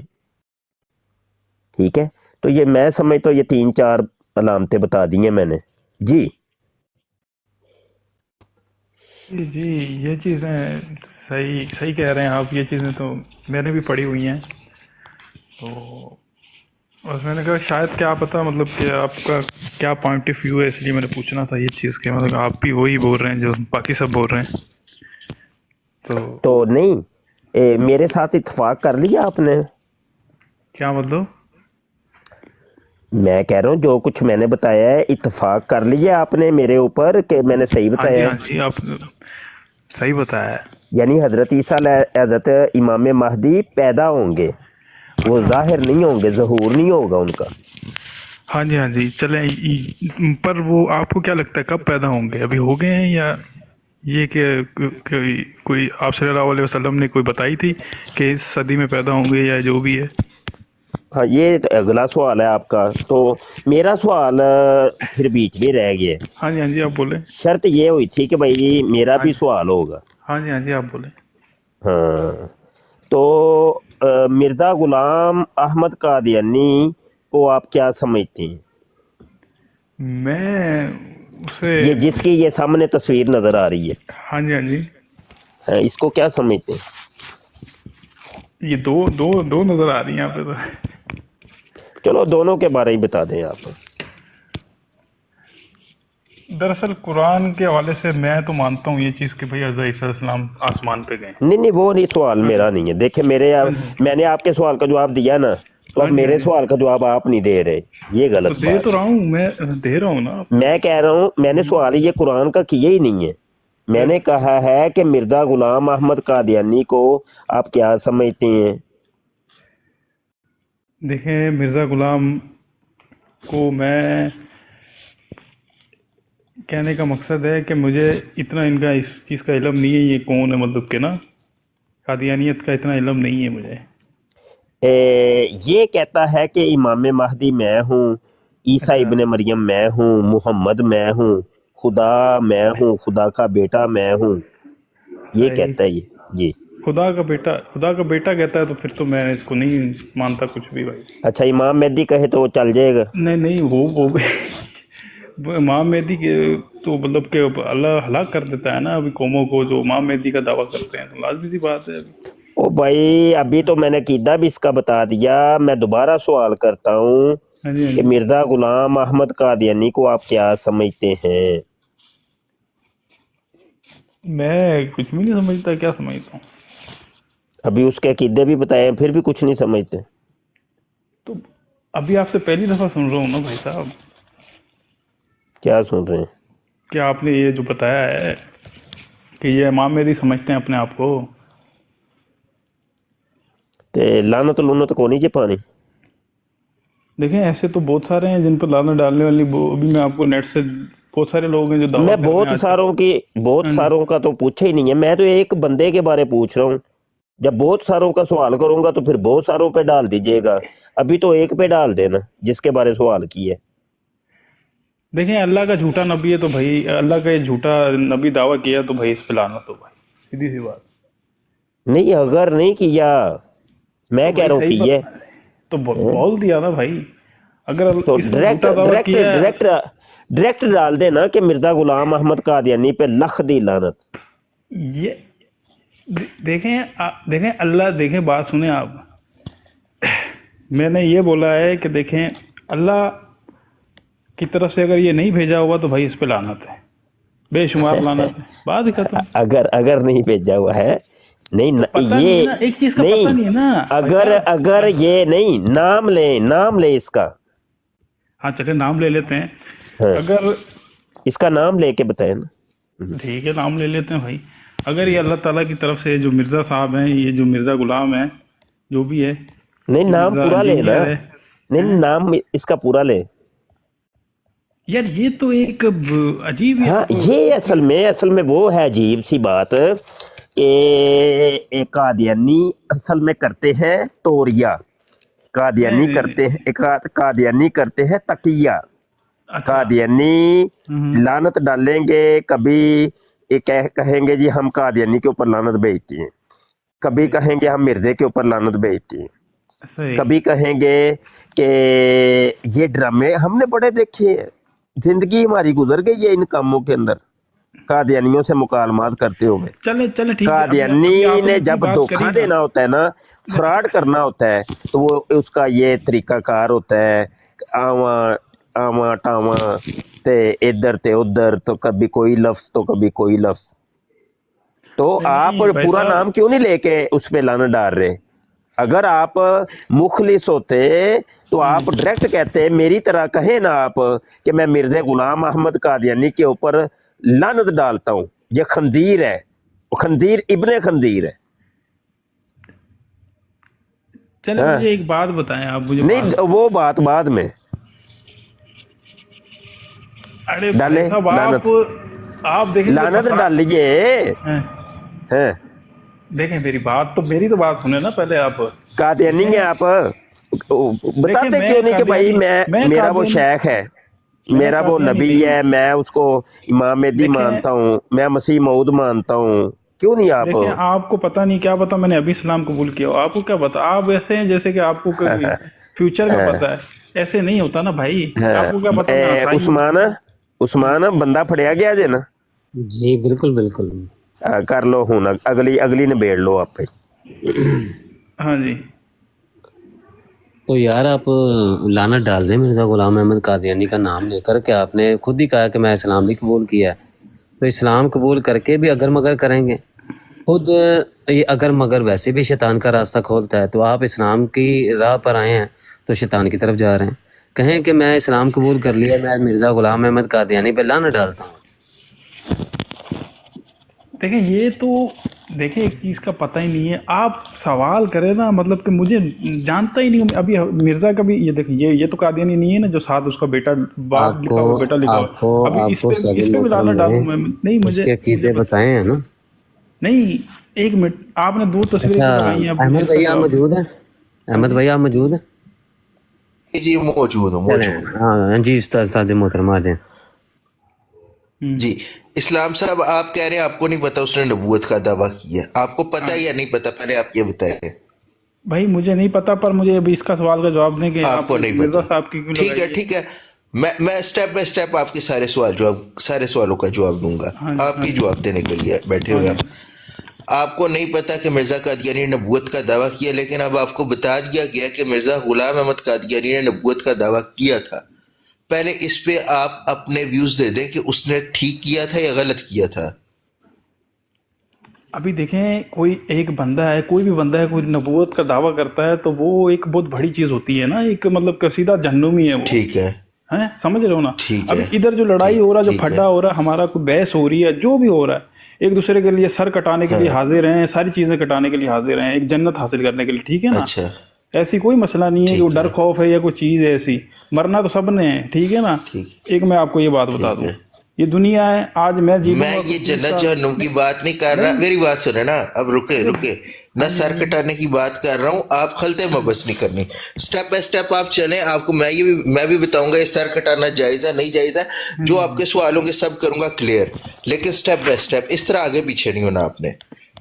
ठीक है, तो ये मैं समझता हूँ ये 3-4 अलामतें बता दी हैं मैंने जी। जी ये चीज़ें सही सही कह रहे हैं आप, ये चीज़ें तो मैंने भी पढ़ी हुई हैं। तो बस मैंने कहा शायद क्या पता, मतलब कि आपका क्या पॉइंट ऑफ व्यू है, इसलिए मैंने पूछना था ये चीज़ के, मतलब आप भी वही बोल रहे हैं जो बाकी सब बोल रहे हैं। तो नहीं, मेरे साथ इत्तेफाक कर लिया आपने? क्या मतलब? मैं कह रहा हूँ जो कुछ मैंने बताया है इत्तेफाक कर लिया आपने मेरे ऊपर कि मैंने सही बताया हाँ जी आप सही बताया है। यानी हज़रत ईसा हज़रत इमाम महदी पैदा होंगे, वो जाहिर नहीं होंगे, ज़हूर नहीं होगा उनका। हाँ जी चले, पर वो आपको क्या लगता है कब पैदा होंगे? अभी हो गए हैं, या ये कि कोई आप सल्लल्लाहु अलैहि वसल्लम ने कोई बताई थी कि इस सदी में पैदा होंगे, या जो भी है? हाँ, ये तो अगला सवाल है आपका। तो मेरा सवाल फिर बीच में रह गया। हाँ जी आप बोले। शर्त ये हुई थी कि भाई मेरा भी सवाल होगा। हाँ जी आप बोले। हाँ, तो मिर्ज़ा गुलाम अहमद कादियानी को आप क्या समझते हैं? मैं उसे, ये जिसकी ये सामने तस्वीर नजर आ रही है, हाँ जी इसको क्या समझते हैं? ये दो नजर आ रही हैं यहाँ पे तो। चलो दोनों के बारे में बता दें आप। दरअसल कुरान के हवाले से मैं तो मानता हूँ ये चीज़ कि भाई हज़रत ईसा अलैहिस्सलाम आसमान पे गए। नहीं वो नहीं, सवाल मेरा नहीं है। देखिए मैंने आपके सवाल का जवाब दिया ना, तो अब मेरे सवाल का जवाब आप नहीं दे रहे, ये गलत तो दे तो रहा हूँ, मैं दे रहा हूँ ना। मैं कह रहा हूँ मैंने सवाल ये कुरान का किया ही नहीं है। मैंने कहा है कि मिर्ज़ा गुलाम अहमद कादियानी को आप क्या समझते हैं? देखें, मिर्ज़ा गुलाम को मैं कहने का मकसद है कि मुझे इतना इनका इस चीज़ का इल्म नहीं है, ये कौन है, मतलब कि ना कादियानियत का इतना इल्म नहीं है मुझे। ये कहता है कि इमाम महदी मैं हूँ, ईसा इब्ने मरियम मैं हूँ, मुहम्मद मैं हूँ, खुदा मैं हूँ, खुदा का बेटा मैं हूँ, ये कहता है ये खुदा का बेटा कहता है, तो फिर तो मैं इसको नहीं मानता कुछ भी भाई। अच्छा, इमाम मेहदी कहे तो वो चल जाएगा? नहीं वो इमाम मेहदी के तो मतलब कि अल्लाह हलाक कर देता है ना अभी कौमों को जो इमाम मेहदी का दावा करते हैं, तो लाजमी सी बात है। ओ भाई, अभी तो मैंने कीदा भी इसका बता दिया। मैं दोबारा सवाल करता हूँ कि मिर्ज़ा गुलाम अहमद कादियानी को आप क्या समझते हैं? मैं कुछ भी नहीं समझता। क्या समझता हूँ? अभी उसके अकीदे भी बताए, फिर भी कुछ नहीं समझते। तो अभी आपसे पहली दफा सुन रहा हूँ ना भाई साहब। क्या सुन रहे हैं? क्या आपने ये जो बताया है कि ये इमाम मेहदी समझते हैं अपने आप को, ते लानत लुनत को नहीं जे पानी। देखें ऐसे तो बहुत सारे हैं जिन पर लाना डालने वाली, वो अभी मैं आपको नेट से बहुत सारे लोग हैं जो दावा मैं कर रहे हैं बहुत आजकल। सारों की बहुत सारों का तो पूछा ही नहीं है, मैं तो एक बंदे के बारे पूछ रहा हूँ। जब बहुत सारों का सवाल करूंगा तो फिर बहुत सारों पे डाल दीजिएगा, अभी तो एक पे डाल देना जिसके बारे सवाल किया। देखें अल्लाह का झूठा नबी है तो भाई, अल्लाह का ये झूठा नबी दावा किया तो भाई इस पे लाना, तो भाई सीधी सी बात। नहीं, अगर नहीं किया, मैं कह रहा हूँ सही किया तो बोल दिया ना भाई, अगर तो इसने डायरेक्ट झूठा दावा डायरेक्ट किया है, डायरेक्ट डाल देना कि मिर्जा गुलाम अहमद कादियानी पे लख दी लानत। ये देखें अल्लाह, देखें बात सुने आप, मैंने ये बोला है कि देखें अल्लाह की तरफ से अगर ये नहीं भेजा हुआ तो भाई इस पे लानत है, बेशुमार लानत है, बात ही खत्म। अगर नहीं भेजा हुआ है, नहीं पता नहीं ये है ना, एक चीज का नहीं, पता नहीं है ना अगर ये नहीं, नाम ले इसका। हाँ चले नाम ले लेते हैं, हाँ, अगर इसका नाम लेके बताए ना। ठीक है नाम ले लेते हैं भाई। अगर ये अल्लाह ताला की तरफ से जो मिर्जा साहब हैं, ये जो मिर्जा गुलाम है, जो भी है, नहीं, नाम मिर्जा पूरा लेना, इंजीनियर है, नहीं नाम इसका पूरा ले। यार ये तो एक अजीब हाँ, ये असल में वो है अजीब सी बात कि कादियानी असल में करते हैं तोरिया, कादियानी नहीं, करते हैं कादियानी करते हैं तकिया। अच्छा कादियानी लानत डालेंगे, कभी कहेंगे जी हम कादियानी के ऊपर लानत भेजते हैं, कभी कहेंगे हम मिर्जे के ऊपर लानत भेजते हैं, सही। कभी कहेंगे कि ये ड्रामे हमने बड़े देखे हैं, जिंदगी हमारी गुजर गई है इन कामों के अंदर, कादियानियों से मुकालमात करते हो गए। चले चले ठीक है, कादियानी आपने ने इतनी जब बात धोखा करी देना होता है ना, फ्रॉड करना होता है, तो वो उसका ये तरीकाकार होता है, आवा टावा ते इधर ते उधर, तो कभी कोई लफ्ज तो कभी कोई लफ्ज। तो आप नहीं भाई पूरा साहब, नाम क्यों नहीं लेके उस पे लाना डाल रहे? अगर आप मुखलिस होते तो आप डायरेक्ट कहते, मेरी तरह कहे ना आप कि मैं मिर्जा गुलाम अहमद कादियानी के ऊपर लानत डालता हूँ, ये खंजीर है, वो खंजीर इब्ने खंजीर है। चले हाँ। मुझे एक बात बताएं आप, मुझे नहीं, वो बात बाद में अरे डाले, भाई साहब आप देखें लानत डाल लीजिए। हैं, हैं, देखें मेरी तो बात सुने ना पहले आप। कादियानी है आप, बताते मैं क्यों नहीं कि भाई मैं मेरा वो कादियानी- शेख है, मेरा वो कादियानी नबी नहीं है, मैं उसको इमाम मेहदी देखें- मानता हूँ, मैं मसीह मऊद मानता हूँ, क्यों नहीं आप? देखें आपको पता नहीं, क्या पता मैंने अभी इस्लाम कबूल किया हो, आपको क्या पता, आप ऐसे हैं जैसे कि आपको कोई फ्यूचर का पता है, ऐसे नहीं होता ना भाई, आपको क्या पता मैं ईसाई हूं। उस्मान बंदा फड़िया गया जे ना? जी बिल्कुल बिल्कुल। कर लो हूं, अगली निबेड़ लो आप। हाँ जी, तो यार आप लानत डाल दें मिर्ज़ा गुलाम अहमद कादियानी का नाम लेकर के, आपने खुद ही कहा कि मैं इस्लाम भी कबूल किया है, तो इस्लाम कबूल करके भी अगर मगर करेंगे, खुद ये अगर मगर वैसे भी शैतान का रास्ता खोलता है, तो आप इस्लाम की राह पर आए हैं तो शैतान की तरफ जा रहे हैं। कहें कि मैं इस्लाम कबूल कर लिया, मैं मिर्ज़ा गुलाम अहमद कादियानी पे लानत डालता हूँ। देखें ये तो देखिए एक चीज़ का पता ही नहीं है, आप सवाल करें ना, मतलब कि मुझे जानता ही नहीं हूँ। अभी मिर्जा का भी ये देखिए, ये तो कादियानी नहीं है ना, जो साथ उसका बेटा बाप लिखा हुआ, बेटा लिखा हुआ, अभी इस पे भी लाना डालूं मैं? नहीं, मुझे अकीदे बताए हैं ना। नहीं, एक मिनट, आपने दो तस्वीरें अच्छा, लगाई हैं, अहमद भैया मौजूद है? अहमद भैया आप मौजूद है? जी मौजूद हूँ, मौजूद। हाँ जी, उस्ताद मोहतरमा आ जाएं। जी इस्लाम साहब, आप कह रहे हैं आपको नहीं पता उसने नबूवत का दावा किया, आपको पता है या नहीं पता? पहले आप ये बताएं। भाई मुझे नहीं पता, पर मुझे अभी इसका सवाल का जवाब दें कि आपको नहीं मिर्जा पता। साहब की क्यों ठीक लगाई है, ठीक है, मैं स्टेप बाय स्टेप आपके सारे सवालों का जवाब दूंगा। हाँ जी, आपकी जवाब देने के लिए बैठे हुए हैं। आपको नहीं पता कि मिर्जा कादियानी ने नबूवत का दावा किया, लेकिन अब आपको बता दिया गया कि मिर्जा गुलाम अहमद कादियानी ने नबूवत का दावा किया था। पहले इस पे आप अपने व्यूज दे दें कि उसने ठीक किया था या गलत किया था। अभी देखें, कोई एक बंदा है, कोई भी बंदा है, कोई नबूवत का दावा करता है, तो वो एक बहुत बड़ी चीज होती है ना, एक मतलब कि सीधा जहन्नुमी है वो। ठीक है, हैं, समझ रहे हो ना? ठीक अभी है, इधर जो लड़ाई हो रहा है, जो ठीक है। फड्डा हो रहा है, हमारा कोई बहस हो रही है, जो भी हो रहा है, एक दूसरे के लिए सर कटाने के लिए हाजिर हैं, सारी चीजें कटाने के लिए हाजिर हैं, एक जन्नत हासिल करने के लिए, ठीक है ना? अच्छा, ऐसी कोई मसला नहीं है कि वो ठीक डर है, खौफ है या कोई चीज़ है ऐसी। मरना तो सब ने है, ठीक है ना। ठीक एक मैं आपको ये बात बता ठीक दूं, है। ये दुनिया है, आज मैं जी मैं लूंगा ये 20 जन्नत साल। जहन्नुम की बात नहीं कर रहा, नहीं, मेरी बात सुने ना, अब रुके अरे रुके, मैं हाँ जी, सर कटाने की बात कर रहा हूँ, आप खलते में बस नहीं करनी, स्टेप बाय स्टेप आप चलें, आपको मैं भी बताऊंगा ये सर कटाना जायज़ है नहीं जायज़ है, जो आपके सवालों के सब करूंगा क्लियर, लेकिन स्टेप बाय स्टेप, इस तरह आगे पीछे नहीं होना आपने,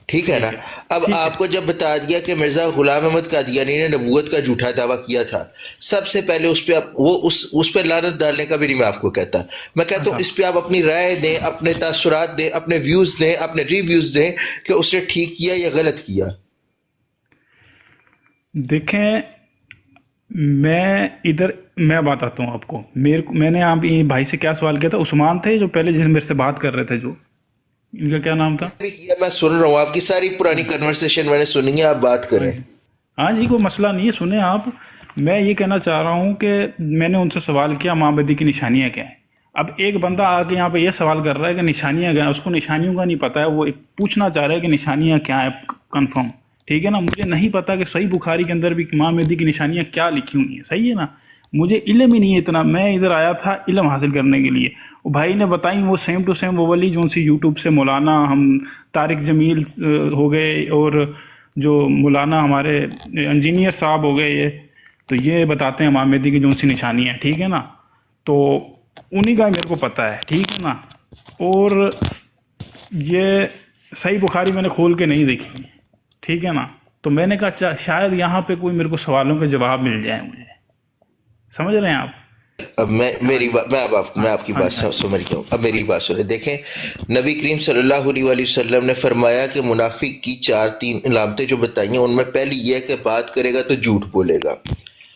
ठीक है ना। अब ठीक है। आपको जब बता दिया कि मिर्ज़ा गुलाम अहमद कादियानी ने नबूवत का झूठा दावा किया था, सबसे पहले उस पर आप वो उस पर लानत डालने का भी नहीं मैं आपको कहता, मैं कहता हूँ इस पर आप अपनी राय दें, अपने तासुरात दें, अपने व्यूज़ दें, अपने रिव्यूज़ दें कि उसने ठीक किया या गलत किया। देखें, मैं बताता हूँ आपको। मैंने आप ये भाई से क्या सवाल किया था, उस्मान थे जो पहले जिस मेरे से बात कर रहे थे, जो इनका क्या नाम था? भी किया, मैं सुन रहा हूँ आपकी सारी पुरानी कन्वर्सेशन मैंने सुनी है, आप बात करें। हाँ जी, कोई मसला नहीं है, सुने आप। मैं ये कहना चाह रहा हूँ कि मैंने उनसे सवाल किया माबदी की निशानियाँ क्या हैं। अब एक बंदा आके यहाँ पे ये सवाल कर रहा है कि निशानियाँ क्या हैं, उसको निशानियों का नहीं पता है, वो पूछना चाह रहा है कि निशानियाँ क्या है कंफर्म, ठीक है ना। मुझे नहीं पता कि सही बुखारी के अंदर भी इमाम मेहदी की निशानियाँ क्या लिखी हुई हैं, सही है ना। मुझे इल्म ही नहीं है इतना, मैं इधर आया था इल्म हासिल करने के लिए। वो भाई ने बताई वो सेम टू सेम वो वाली जो सी यूट्यूब से मौलाना हम तारिक जमील हो गए और जो मौलाना हमारे इंजीनियर साहब हो गए, ये तो ये बताते हैं इमाम मेहदी की जो सी निशानी है, ठीक है ना। तो उन्हीं का मेरे को पता है, ठीक है ना। और ये सही बुखारी मैंने खोल के नहीं देखी, ठीक है ना। तो मैंने कहा शायद यहाँ पे कोई मेरे को सवालों के जवाब मिल जाए मुझे, समझ रहे हैं आप। अब मैं आपकी बात समझ गया हूँ। अब मेरी बात सुने, देखें नबी करीम सल्लल्लाहु अलैहि वसल्लम ने फरमाया कि मुनाफिक की 4-3 अलामतें जो बताई हैं, उनमें पहली ये है कि बात करेगा तो झूठ बोलेगा।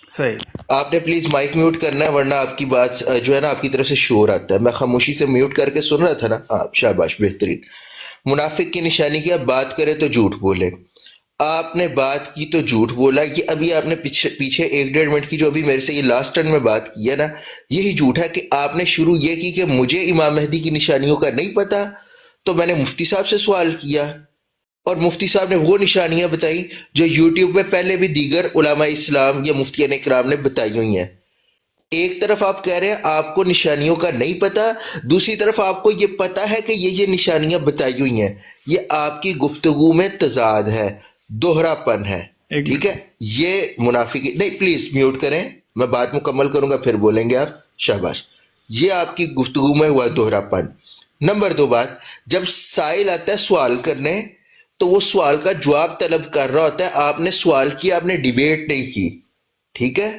सही। आपने प्लीज माइक म्यूट करना है, वरना आपकी बात जो है ना आपकी तरफ से शोर आता है। मैं खामोशी से म्यूट करके सुन रहा था ना। आप शाबाश, बेहतरीन। मुनाफिक की निशानी क्या, बात करे तो झूठ बोले। आपने बात की तो झूठ बोला। ये अभी आपने पीछे 1-1.5 मिनट की जो अभी मेरे से ये लास्ट टर्न में बात की है ना, यही झूठ है कि आपने शुरू ये की कि मुझे इमाम मेहदी की निशानियों का नहीं पता, तो मैंने मुफ्ती साहब से सवाल किया और मुफ्ती साहब ने वो निशानियां बताई जो यूट्यूब पे पहले भी दीगर उलमा इस्लाम या मुफ्तियान इकराम ने बताई हुई हैं। एक तरफ आप कह रहे हैं आपको निशानियों का नहीं पता, दूसरी तरफ आपको ये पता है कि ये निशानियां बताई हुई हैं। ये आपकी गुफ्तगू में तजाद है, दोहरापन है, ठीक है। ये मुनाफिकी नहीं, प्लीज म्यूट करें, मैं बात मुकम्मल करूंगा फिर बोलेंगे आप। शाबाश। ये आपकी गुफ्तगू में हुआ दोहरापन। नंबर 2 बात, जब साइल आता है सवाल करने तो वो सवाल का जवाब तलब कर रहा होता है। आपने सवाल किया, आपने डिबेट नहीं की, ठीक है।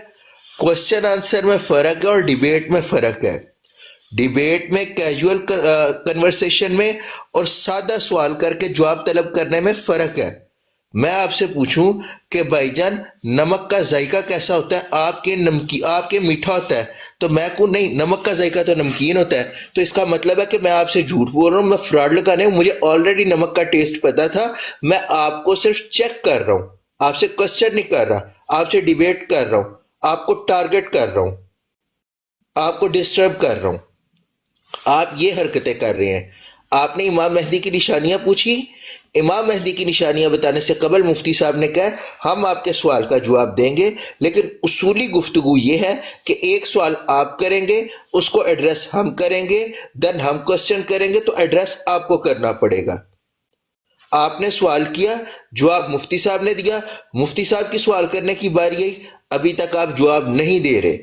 क्वेश्चन आंसर में फ़र्क है और डिबेट में फ़र्क है। डिबेट में कैजुअल कन्वर्सेशन में और सादा सवाल करके जवाब तलब करने में फ़र्क है। मैं आपसे पूछूं कि भाईजान नमक का जायका कैसा होता है, आपके मीठा होता है, तो मैं कहूँ नहीं नमक का जायका तो नमकीन होता है, तो इसका मतलब है कि मैं आपसे झूठ बोल रहा हूँ, मैं फ्रॉड लगाने हूँ। मुझे ऑलरेडी नमक का टेस्ट पता था, मैं आपको सिर्फ चेक कर रहा हूँ, आपसे क्वेश्चन नहीं कर रहा, आपसे डिबेट कर रहा हूँ, आपको टारगेट कर रहा हूँ, आपको डिस्टर्ब कर रहा हूँ। आप ये हरकतें कर रहे हैं। आपने इमाम मेहदी की निशानियां पूछी, इमाम मेहदी की निशानियां बताने से कबल मुफ्ती साहब ने कहा हम आपके सवाल का जवाब देंगे, लेकिन उसूली गुफ्तगू ये है कि एक सवाल आप करेंगे, उसको एड्रेस हम करेंगे, देन हम क्वेश्चन करेंगे, तो एड्रेस आपको करना पड़ेगा। आपने सवाल किया, जवाब मुफ्ती साहब ने दिया, मुफ्ती साहब की सवाल करने की बारी आई, अभी तक आप जवाब नहीं दे रहे।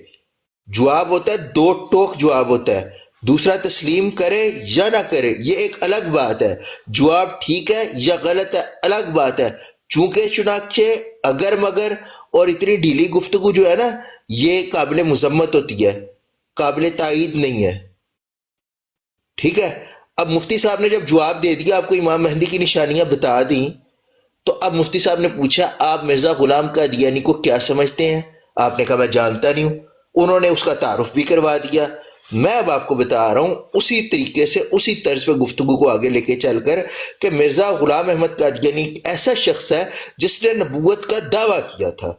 जवाब होता है 2 टोक जवाब होता है, दूसरा तस्लीम करे या ना करे ये एक अलग बात है, जवाब ठीक है या गलत है अलग बात है। चूंकि चुनाचे अगर मगर और इतनी ढीली गुफ्तगू जो है ना, ये काबिल मुजम्मत होती है, काबिल तायीद नहीं है, ठीक है। अब मुफ्ती साहब ने जब जवाब दे दिया, आपको इमाम मेहदी की निशानियां बता दी, तो अब मुफ्ती साहब ने पूछा आप मिर्ज़ा गुलाम कादियानी को क्या समझते हैं? आपने कहा मैं जानता नहीं हूं। उन्होंने उसका तारुफ भी करवा दिया। मैं अब आपको बता रहा हूं उसी तरीके से, उसी तर्ज पे गुफ्तगू को आगे लेके चलकर कि मिर्ज़ा गुलाम अहमद कादियानी ऐसा शख्स है जिसने नबूवत का दावा किया था,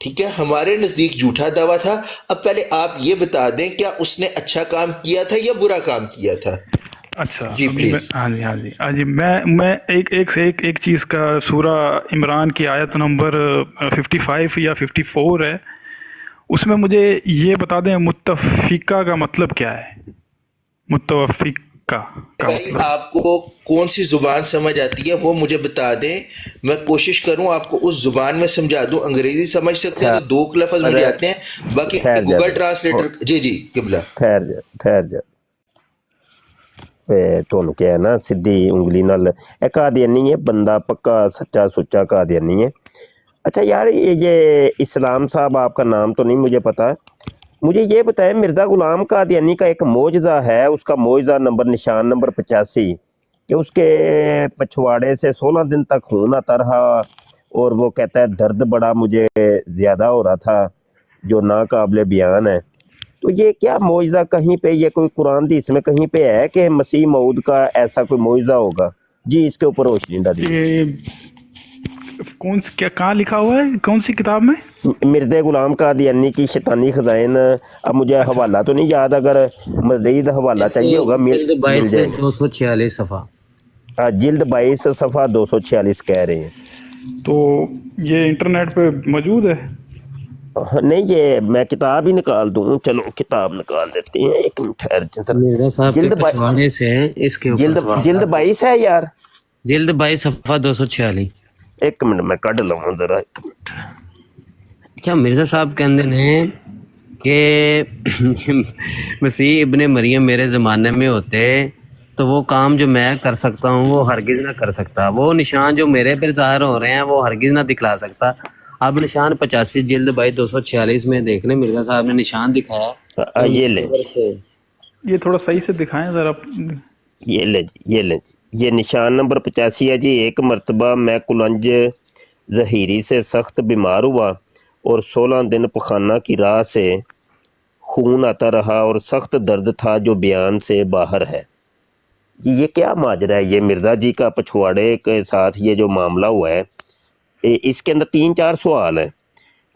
ठीक है, हमारे नज़दीक झूठा दावा था। अब पहले आप ये बता दें क्या उसने अच्छा काम किया था या बुरा काम किया था? अच्छा जी अभी मैं प्लीज। हाँ जी हाँ जी मैं एक चीज़ का सूरा इमरान की आयत नंबर 55 या 54 है, उसमें मुझे ये बता दें मुत्तफ़िका का मतलब क्या है, मुत्तफ़िका का भाई मतलब। आपको कौन सी जुबान समझ आती है वो मुझे बता दें, मैं कोशिश करूं आपको उस जुबान में समझा दूं। अंग्रेजी समझ सकते हैं अच्छा तो दो लफ्ज मुझे आते हैं, बाकी ठहर जा गूगल तू, ट्रांसलेटर। जी जी किबला। ਠਹਿਰ ਜਾ ਤੁਹਾਨੂੰ ਕਿਹਾ ਨਾ ਸਿੱਧੀ ਉਂਗਲੀ ਨਾਲ ਇਹ ਕਾਦੀਆਨੀ है बंदा पक्का सच्चा सुच्चा कादियानी है। अच्छा यार ये इस्लाम साहब आपका नाम तो नहीं मुझे पता, मुझे ये बताएं मिर्ज़ा गुलाम कादियानी का एक मौजज़ा है, उसका मौजज़ा नंबर निशान नंबर 85 कि उसके पछवाड़े से 16 दिन तक खून आता रहा और वो कहता है दर्द बड़ा मुझे ज़्यादा हो रहा था जो नाकाबिले बयान है। तो ये क्या मौजज़ा कहीं पे ये कोई कुरान हदीस में कहीं पे है कि मसीह मऊद का ऐसा कोई मौजज़ा होगा? जी इसके ऊपर रोशनी डालिए। ये कौन सी क्या कहाँ लिखा हुआ है, कौन सी किताब में? मिर्ज़ा गुलाम कादियानी की शैतानी खजाइन, अब मुझे अच्छा हवाला तो नहीं याद, अगर मज़ीद हवाला इसे चाहिए होगा जिल्द मिल 22 से जाएगा। 246 सफ़ा। जिल्द 22 सफ़ा 246 कह रहे हैं। तो ये इंटरनेट पे मौजूद है? हाँ, नहीं ये मैं किताब ही निकाल दूँ, चलो किताब निकाल देते हैं, एक मिनट ठहर जाइए जरा। मिर्जा साहब के जिल्द पिछवाड़े से इसके ऊपर जिल्द सवाल जिल्द था। 22 है यार, जिल्द 22 सफ़ा 246। एक मिनट मैं कट लवां जरा, एक मिनट। क्या मिर्जा साहब कहते हैं कि मसीह इब्ने मरियम मेरे ज़माने में होते तो वो काम जो मैं कर सकता हूँ वो हरगिज़ ना कर सकता, वो निशान जो मेरे पे ज़ाहिर हो रहे हैं वो हरगिज़ ना दिखला सकता। अब निशान 85 जिल्द 22 246 में देख लें, मिर्जा साहब ने निशान दिखाया तो ये ले ये थोड़ा सही से दिखाएं ज़रा। ये ले ये ले ये निशान नंबर 85 है जी। एक मरतबा मैं कुलंज जहीरी से सख्त बीमार हुआ और 16 दिन पखाना की राह से खून आता रहा और सख्त दर्द था जो बयान से बाहर है। ये क्या माजरा है? ये मिर्ज़ा जी का पछवाड़े के साथ ये जो मामला हुआ है, इसके अंदर 3-4 सवाल है।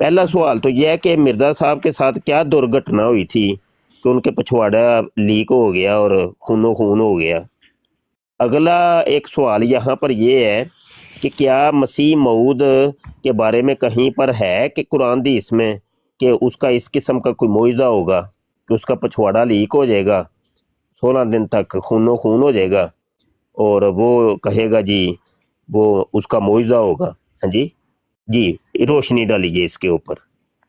पहला सवाल तो यह है कि मिर्ज़ा साहब के साथ क्या दुर्घटना हुई थी कि उनके पछवाड़ा लीक हो गया और खूनो खून हो गया। अगला एक सवाल यहाँ पर ये है कि क्या मसीह मऊद के बारे में कहीं पर है कि कुरान हदीस में कि उसका इस किस्म का कोई मौजज़ा होगा कि उसका पछवाड़ा लीक हो जाएगा, 16 दिन तक खूनो खून हो जाएगा और वो कहेगा जी वो उसका मौजज़ा होगा? हाँ जी जी रोशनी डालिए इसके ऊपर।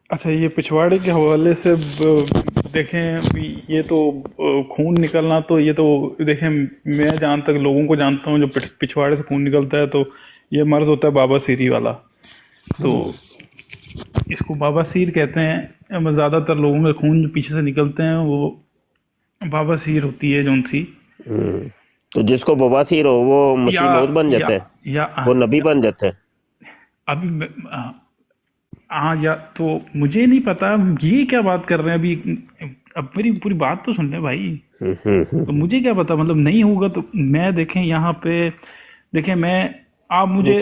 अच्छा ये पिछवाड़े के हवाले से देखें अभी ये तो खून निकलना तो ये तो देखें, मैं जहाँ तक लोगों को जानता हूँ जो पिछवाड़े से खून निकलता है तो ये मर्ज होता है बाबा सीरी वाला, तो इसको बाबा सीर कहते हैं। ज़्यादातर लोगों के खून जो पीछे से निकलते हैं वो बाबा सीर होती है जौन सी। तो जिसको बवासीर हो वो मसीह मौद बन जाता है, वो नबी बन जाता है। अभी हाँ या तो मुझे नहीं पता ये क्या बात कर रहे हैं अभी, अब मेरी पूरी बात तो सुन ले भाई। तो मुझे क्या पता, मतलब नहीं होगा तो मैं देखें यहाँ पे देखें मैं आप मुझे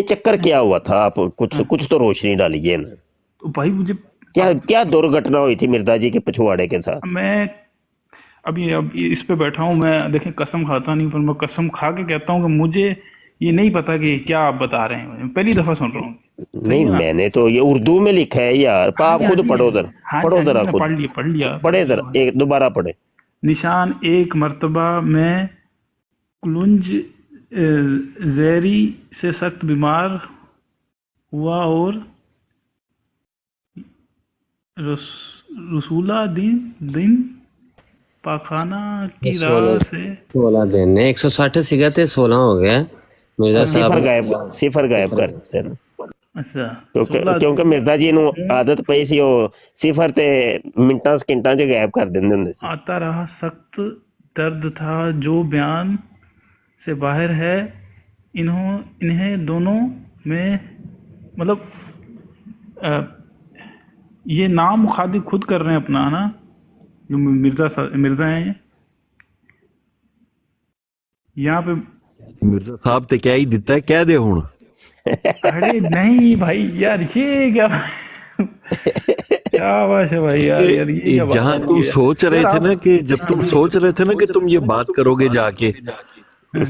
चक्कर क्या हुआ था? आप कुछ तो रोशनी डालिए ना। तो भाई मुझे क्या दुर्घटना हुई थी मिर्ज़ा जी के पछवाड़े के साथ? मैं अभी इस पे बैठा हूँ, मैं देखें कसम खाता नहीं पर मैं कसम खा के कहता हूँ कि मुझे ये नहीं पता कि क्या आप बता रहे हैं, पहली दफा सुन रहा हूँ। नहीं मैंने तो ये उर्दू में लिखा है यार, आप खुद पढ़ो उधर, पढ़ो जरा खुद। पढ़ लिया पढ़े इधर, एक दोबारा पढ़े। निशान एक मर्तबा मैं कुलुंज जैरी से सख्त बीमार हुआ और रसूला दिन पाखाना की राह से 16 दिन 160 सीगा थे 16 हो गया। मिर्जा साहब सिफर गायब कर देते हैं। अच्छा क्योंकि मिर्ज़ा जी ਨੂੰ आदत पई सी ਉਹ सिफर ते मिनटां सेकंडां च गायब कर दिंदे ਹੁੰਦੇ ਸੀ। आता रहा सख्त दर्द था जो बयान से बाहर है, इन्हें दोनों में मतलब ये नाम मुखातिब खुद कर रहे हैं अपना ना, जो मिर्ज़ा हैं यहाँ पे। मिर्जा साहब ते क्या ही दिता है, कह दे हुण। अरे नहीं भाई यार ये क्या शाबाश है भाई यार, यार ये क्या बात जहां है तुम यार। सोच रहे यार थे आप ना कि जब तुम सोच रहे थे ना कि तुम ये बात करोगे जाके,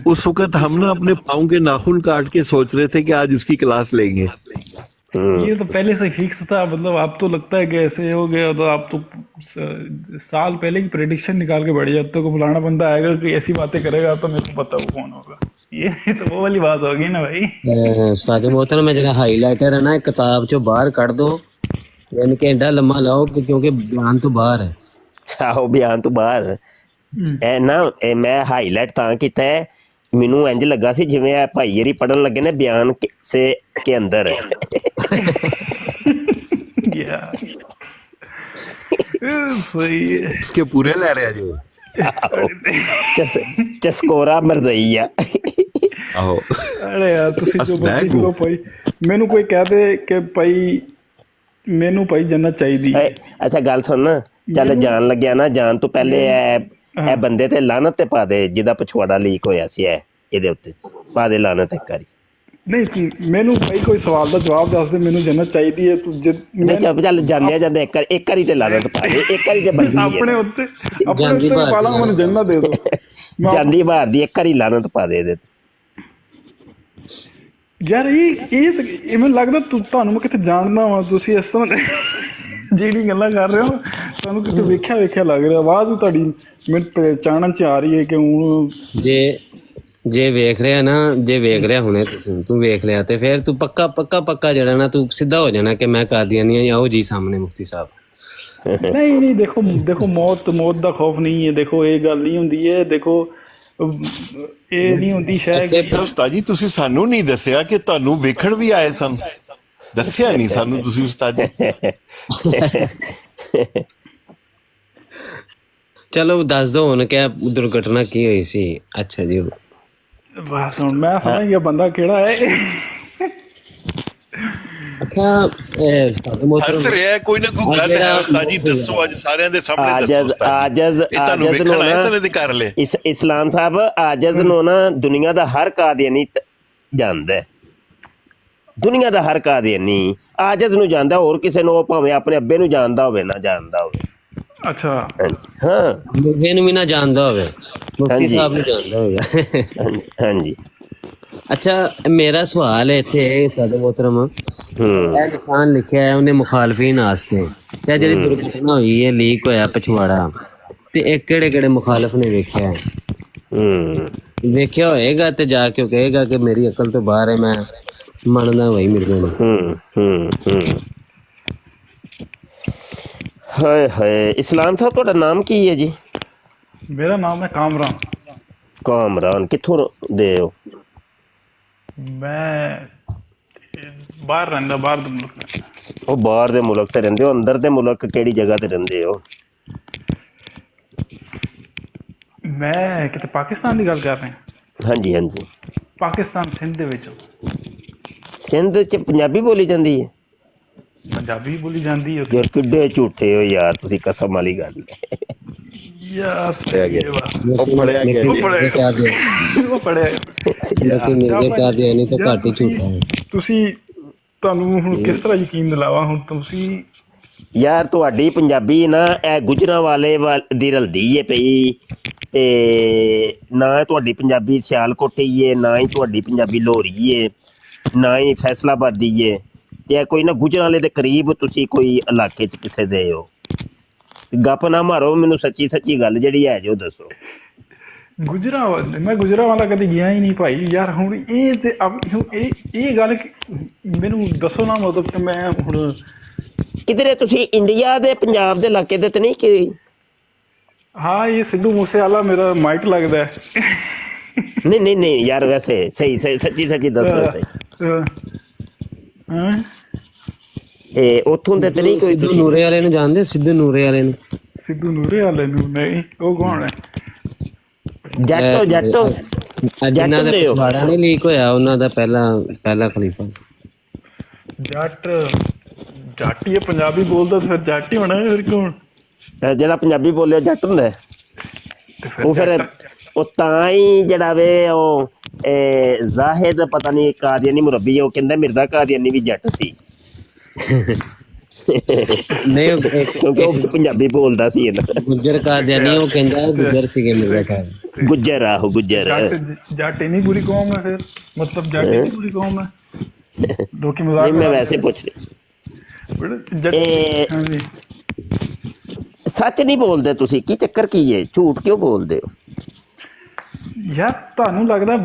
उस वक्त हम ना अपने पाँव के नाखून काट के सोच रहे थे कि आज उसकी क्लास लेंगे। ये तो पहले से फिक्स था, मतलब आप तो लगता है कि ऐसे हो गया, तो आप तो साल पहले की प्रेडिक्शन निकाल के बैठ जाते हो कि फलाना बंदा आएगा कि ऐसी बातें करेगा, तो मेरे को पता वो कौन होगा। ये तो वो वाली बात होगी ना भाई। सादे मोहतरम में जरा हाईलाइटर है ना, किताब चो बाहर कट दो, यानी कि एडा लम्मा लाओ क्योंकि बयान तो बाहर है। ਆਹੋ ਬਿਆਨ ਤੋਂ ਬਾਹਰ ਇਹ ਨਾ ਇਹ ਮੈਂ ਹਾਈਲਾਈਟ ਤਾਂ ਕੀਤਾ ਹੈ, ਮੈਨੂੰ ਇੰਜ ਲੱਗਾ ਸੀ ਜਿਵੇਂ ਇਹ ਭਾਈ ਯਰੀ ਪੜਨ ਲੱਗੇ ਨੇ ਬਿਆਨ ਸੇ ਕੇ ਅੰਦਰ यार सही है। इसके पूरे ले रहे जो ਚਸਕੋਰਾ ਮਰਜ਼ਈ ਆ ਆਹੋ अरे यार तुसी जो ਹੱਸਦਾ मर्जी ਕਿਉਂ? करो भाई, मैनू कोई कह दे कि भाई मैनू भाई जन्नत चाहिए। ਅੱਛਾ ਗੱਲ ਸੁਣ, ਚੱਲ ਜਾਣ ਲੱਗਿਆ ਨਾ, ਜਾਣ ਤੋਂ ਪਹਿਲੇ ਇਹ ਬੰਦੇ ਤੇ ਲਾਨਤ ਤੇ ਪਾ ਦੇ ਜਿਹਦਾ ਪਛਵਾੜਾ ਲੀਕ ਹੋਇਆ ਸੀ, ਇਹਦੇ ਉੱਤੇ ਪਾ ਦੇ ਲਾਨਤ ਇੱਕ ਵਾਰੀ। नहीं तू मैनू भाई कोई सवाल का जवाब दस दे, मैनू जन्नत चाहिए है। तू ਨਹੀਂ ਚੱਲ ਜਾਂਦੇ ਜਾਂਦੇ ਇੱਕ ਵਾਰੀ ਤੇ ਲਾਨਤ ਪਾ ਦੇ, ਇੱਕ ਵਾਰੀ ਤੇ ਬੰਦੀ अपने उत्ते पाला मैनू जन्नत दे दो। ਜਾਂਦੀ ਬਾਹਰ ਦੀ ਇੱਕ ਵਾਰੀ ਲਾਨਤ ਪਾ ਦੇ ਇਹਦੇ ਯਾਰ ਇਹ ਮੈਨੂੰ ਲੱਗਦਾ ਤੁਹਾਨੂੰ ਮੈਂ ਕਿਤੇ ਜਾਣਦਾ ਵਾਂ, ਤੁਸੀਂ ਇਸ ਤਰ੍ਹਾਂ ਜਿਹੜੀ ਗੱਲਾਂ ਕਰ ਰਹੇ ਹੋ ਤੁਹਾਨੂੰ ਕਿਤੇ ਵੇਖਿਆ ਲੱਗ ਰਿਹਾ, ਆਵਾਜ਼ ਵੀ ਤੁਹਾਡੀ ਮੈਨੂੰ ਪਹਿਚਾਣਨ ਚ ਆ ਰਹੀ ਹੈ ਕਿ ਹੁਣ ਜੇ ਵੇਖ ਰਿਹਾ ਨਾ, ਜੇ ਵੇਖ ਰਿਹਾ ਹੁਣੇ ਤੂੰ ਵੇਖ ਲਿਆ ਤੇ ਫਿਰ ਤੂੰ ਪੱਕਾ ਜਿਹੜਾ ਨਾ ਤੂੰ ਸਿੱਧਾ ਹੋ ਜਾਣਾ ਕਿ ਮੈਂ ਕਾਦੀਆਨੀ ਜਾਂ ਉਹ ਜੀ ਸਾਹਮਣੇ ਮੁਫਤੀ ਸਾਹਿਬ। ਨਹੀਂ ਦੇਖੋ ਮੌਤ ਦਾ ਖੌਫ ਨਹੀਂ ਹੈ। ਦੇਖੋ ਇਹ ਗੱਲ ਨਹੀਂ ਹੁੰਦੀ ਹੈ, ਦੇਖੋ ਇਹ ਨਹੀਂ ਹੁੰਦੀ ਸ਼ਾਇਦ। ਉਸਤਾਦ ਜੀ ਤੁਸੀਂ ਸਾਨੂੰ ਨਹੀਂ ਦੱਸਿਆ ਕਿ ਤੁਹਾਨੂੰ ਵੇਖਣ ਵੀ ਆਏ ਸਨ, ਦੱਸਿਆ ਨਹੀਂ ਸਾਨੂੰ ਤੁਸੀਂ ਉਸਤਾਦ ਜੀ। ਚਲੋ ਦੱਸ ਦੋ ਹੁਣ ਕਿ ਦੁਰਘਟਨਾ ਕੀ ਹੋਈ ਸੀ। ਅੱਛਾ ਜੀ ਬਸ ਹੁਣ ਮੈਂ ਸਮਝ ਗਿਆ ਬੰਦਾ ਕਿਹੜਾ ਹੈ। ਹੱਸ ਰਿਹਾ ਕੋਈ ਨਾ ਕੋਈ ਗੱਲ ਹੈ ਉਸਤਾਦ ਜੀ, ਦੱਸੋ ਅੱਜ ਸਾਰਿਆਂ ਦੇ ਸਾਹਮਣੇ ਦੱਸੋ ਉਸਤਾਦ ਜੀ। ਇਹ ਤੁਹਾਨੂੰ ਵੇਖਣ ਆਏ ਸਨ ਇਹਦੇ ਕਰ ਲੈ। ਇਸਲਾਮ ਸਾਹਿਬ ਆਜਜ਼ ਨੂੰ ਨਾ ਦੁਨੀਆ ਦਾ ਹਰ ਕਾਦੀਆਨੀ ਜਾਣਦਾ, ਦੁਨੀਆ ਦਾ ਹਰ ਕਾਦੀਆਨੀ ਆਜਜ਼ ਨੂੰ ਜਾਣਦਾ, ਹੋਰ ਕਿਸੇ ਨੂੰ ਭਾਵੇਂ ਆਪਣੇ ਅੱਬੇ ਨੂੰ ਜਾਣਦਾ ਹੋਵੇ ਨਾ ਜਾਣਦਾ ਹੋਵੇ। ਅੱਛਾ ਹਾਂ ਕਿਸੇ ਨੂੰ ਵੀ ਨਾ ਜਾਣਦਾ ਹੋਵੇ, ਮੁਫਤੀ ਸਾਹਿਬ ਨੂੰ ਜਾਣਦਾ ਹੋਵੇ। ਹਾਂਜੀ ਅੱਛਾ ਮੇਰਾ ਸਵਾਲ ਹੈ ਇੱਥੇ ਸਾਡੇ ਮੁਹਤਰਮ, ਇਹ ਨਿਸ਼ਾਨ ਲਿਖਿਆ ਹੈ ਉਹਨੇ ਮੁਖਾਲਫੀਨ ਵਾਸਤੇ, ਤੇ ਜਿਹੜੀ ਦੁਰਘਟਨਾ ਹੋਈ ਹੈ ਲੀਕ ਹੋਇਆ ਪਛਵਾੜਾ, ਤੇ ਇਹ ਕਿਹੜੇ ਮੁਖਾਲਫ ਨੇ ਵੇਖਿਆ ਹੈ? ਵੇਖਿਆ ਹੋਏਗਾ ਤੇ ਜਾ ਕੇ ਕਹੇਗਾ ਕਿ ਮੇਰੀ ਅਕਲ ਤੋਂ ਬਾਹਰ ਹੈ, ਮੈਂ ਮੰਨਦਾ ਭਾਈ ਮਿਰਜ਼ੇ ਨੂੰ। ਹਾਏ ਹਾਏ। ਇਸਲਾਮ ਸਾਹਿਬ ਤੁਹਾਡਾ ਨਾਮ ਕੀ ਹੈ ਜੀ? ਮੇਰਾ ਨਾਮ ਹੈ ਕਾਮਰਾਨ। ਕਾਮਰਾਨ ਕਿੱਥੋਂ ਦੇ ਹੋ? ਮੈਂ ਬਾਹਰ ਰਹਿੰਦਾ, ਬਾਹਰ ਦੇ ਮੁਲਕ। ਉਹ ਬਾਹਰ ਦੇ ਮੁਲਕ ਤੇ ਰਹਿੰਦੇ ਹੋ, ਅੰਦਰ ਦੇ ਮੁਲਕ ਕਿਹੜੀ ਜਗ੍ਹਾ ਤੇ ਰਹਿੰਦੇ ਹੋ? ਮੈਂ ਕਿਤੇ ਪਾਕਿਸਤਾਨ ਦੀ ਗੱਲ ਕਰ ਰਿਹਾ। ਹਾਂਜੀ ਹਾਂਜੀ ਪਾਕਿਸਤਾਨ ਸਿੰਧ ਦੇ ਵਿੱਚ। ਸਿੰਧ ਚ ਪੰਜਾਬੀ ਬੋਲੀ ਜਾਂਦੀ ਹੈ? ਪੰਜਾਬੀ ਬੋਲੀ ਜਾਂਦੀ ਹੈ ਯਾਰ ਕਿੱਡੇ ਝੂਠੇ ਹੋ ਯਾਰ ਤੁਸੀਂ, ਕਸਮ ਵਾਲੀ ਗੱਲ ਯਾਰ। ਉਹ ਪੜਿਆ ਗਿਆ ਤੁਹਾਨੂੰ ਹੁਣ ਕਿਸ ਤਰ੍ਹਾਂ ਯਕੀਨ ਦਿਲਾਵਾ ਹੁਣ ਤੁਸੀਂ? ਯਾਰ ਤੁਹਾਡੀ ਪੰਜਾਬੀ ਨਾ ਇਹ ਗੁਜਰਾਂਵਾਲੇ ਦੀ ਰਲਦੀ ਹੈ ਪਈ, ਤੇ ਨਾ ਤੁਹਾਡੀ ਪੰਜਾਬੀ ਸਿਆਲਕੋਟੀ ਹੈ, ਨਾ ਹੀ ਤੁਹਾਡੀ ਪੰਜਾਬੀ ਲੋਹਰੀ ਹੈ, ਨਾ ਹੀ ਫੈਸਲਾਬਾਦੀ ਹੈ, ਤੇ ਕੋਈ ਨਾ ਗੁਜਰਾਂਵਾਲੇ ਦੇ ਕਰੀਬ ਤੁਸੀਂ ਕੋਈ ਇਲਾਕੇ 'ਚ ਕਿਸੇ ਦੇ ਹੋ। ਗੱਪ ਨਾ ਮਾਰੋ, ਮੈਨੂੰ ਸੱਚੀ ਗੱਲ ਜਿਹੜੀ ਹੈ ਜੋ ਦੱਸੋ। ਮੈਂ ਗੁਜਰਾਂਵਾਲਾ ਕਦੇ ਗਿਆ ਹੀ ਨਹੀਂ ਭਾਈ ਯਾਰ। ਹੁਣ ਇਹ ਗੱਲ ਮੈਨੂੰ ਦੱਸੋ ਨਾ, ਮਤਲਬ ਕਿ ਮੈਂ ਹੁਣ ਕਿਧਰੇ ਤੁਸੀਂ ਇੰਡੀਆ ਦੇ ਪੰਜਾਬ ਦੇ ਇਲਾਕੇ ਦੇ ਤੇ ਨਹੀਂ ਕਿ? ਹਾਂ ਇਹ ਸਿੱਧੂ ਮੂਸੇਵਾਲਾ ਮੇਰਾ ਮਾਈਕ ਲੱਗਦਾ ਹੈ। ਨਹੀਂ ਯਾਰ ਵੈਸੇ ਸਹੀ ਸੱਚੀ ਦੱਸੋ। ਇਹ ਉੱਥੋਂ ਦੇ ਤੇ ਨਹੀਂ ਕੋਈ? ਸਿੱਧੂ ਨੂਰੇ ਵਾਲੇ ਨੂੰ ਜਾਣਦੇ? ਸਿੱਧੂ ਨੂਰੇ ਵਾਲੇ ਨੂੰ? ਸਿੱਧੂ ਨੂਰੇ ਵਾਲੇ ਨੂੰ ਨਹੀਂ, ਉਹ ਕੌਣ ਹੈ? ਜੱਟੋ ਜਿਨ੍ਹਾਂ ਦਾ ਪਛਵਾੜਾ ਨਹੀਂ ਲੀਕ ਹੋਇਆ, ਉਹਨਾਂ ਦਾ ਪਹਿਲਾ ਖਲੀਫਾ ਸੀ। ਜੱਟ ਹੀ ਹੈ, ਪੰਜਾਬੀ ਬੋਲਦਾ ਫਿਰ ਜੱਟ ਹੀ ਹੋਣਾ, ਫਿਰ ਕੌਣ? ਜਿਹੜਾ ਪੰਜਾਬੀ ਬੋਲਿਆ ਜੱਟ ਹੁੰਦਾ ਉਹ ਫਿਰ ਉਹ ਤਾਂ ਹੀ ਜਿਹੜਾ ਵੇ ਉਹ ਜ਼ਾਹਿਦ ਪਤਾ ਨਹੀਂ ਕਾਦੀਆਨੀ ਮੁਰੱਬੀ, ਉਹ ਕਹਿੰਦਾ ਮਿਰਜ਼ਾ ਕਾਦੀਆਨੀ ਵੀ ਜੱਟ ਸੀ। नहीं ਕਿਉਂਕਿ ਉਹ ਪੰਜਾਬੀ ਬੋਲਦਾ ਸੀ ਇਹਨਾਂ गुज्जर कादियानी वो कहता है गुज्जर सी मिर्जा साहब ਗੁੱਜਰ ਆਹੋ ਗੁੱਜਰ जट इन्हीं पूरी कौम है फिर मतलब जट इन्हीं पूरी कौम है लोग नहीं मजाक मैं वैसे पूछ रही जट ਇਹ हाँ जी ਸੱਚ ਨਹੀਂ ਬੋਲਦੇ ਤੁਸੀਂ ਕੀ ਚੱਕਰ ਕੀ ਹੈ ਝੂਠ ਕਿਉਂ ਬੋਲਦੇ ਹੋ ਯਾਰ ਤੁਹਾਨੂੰ ਲੱਗਦਾ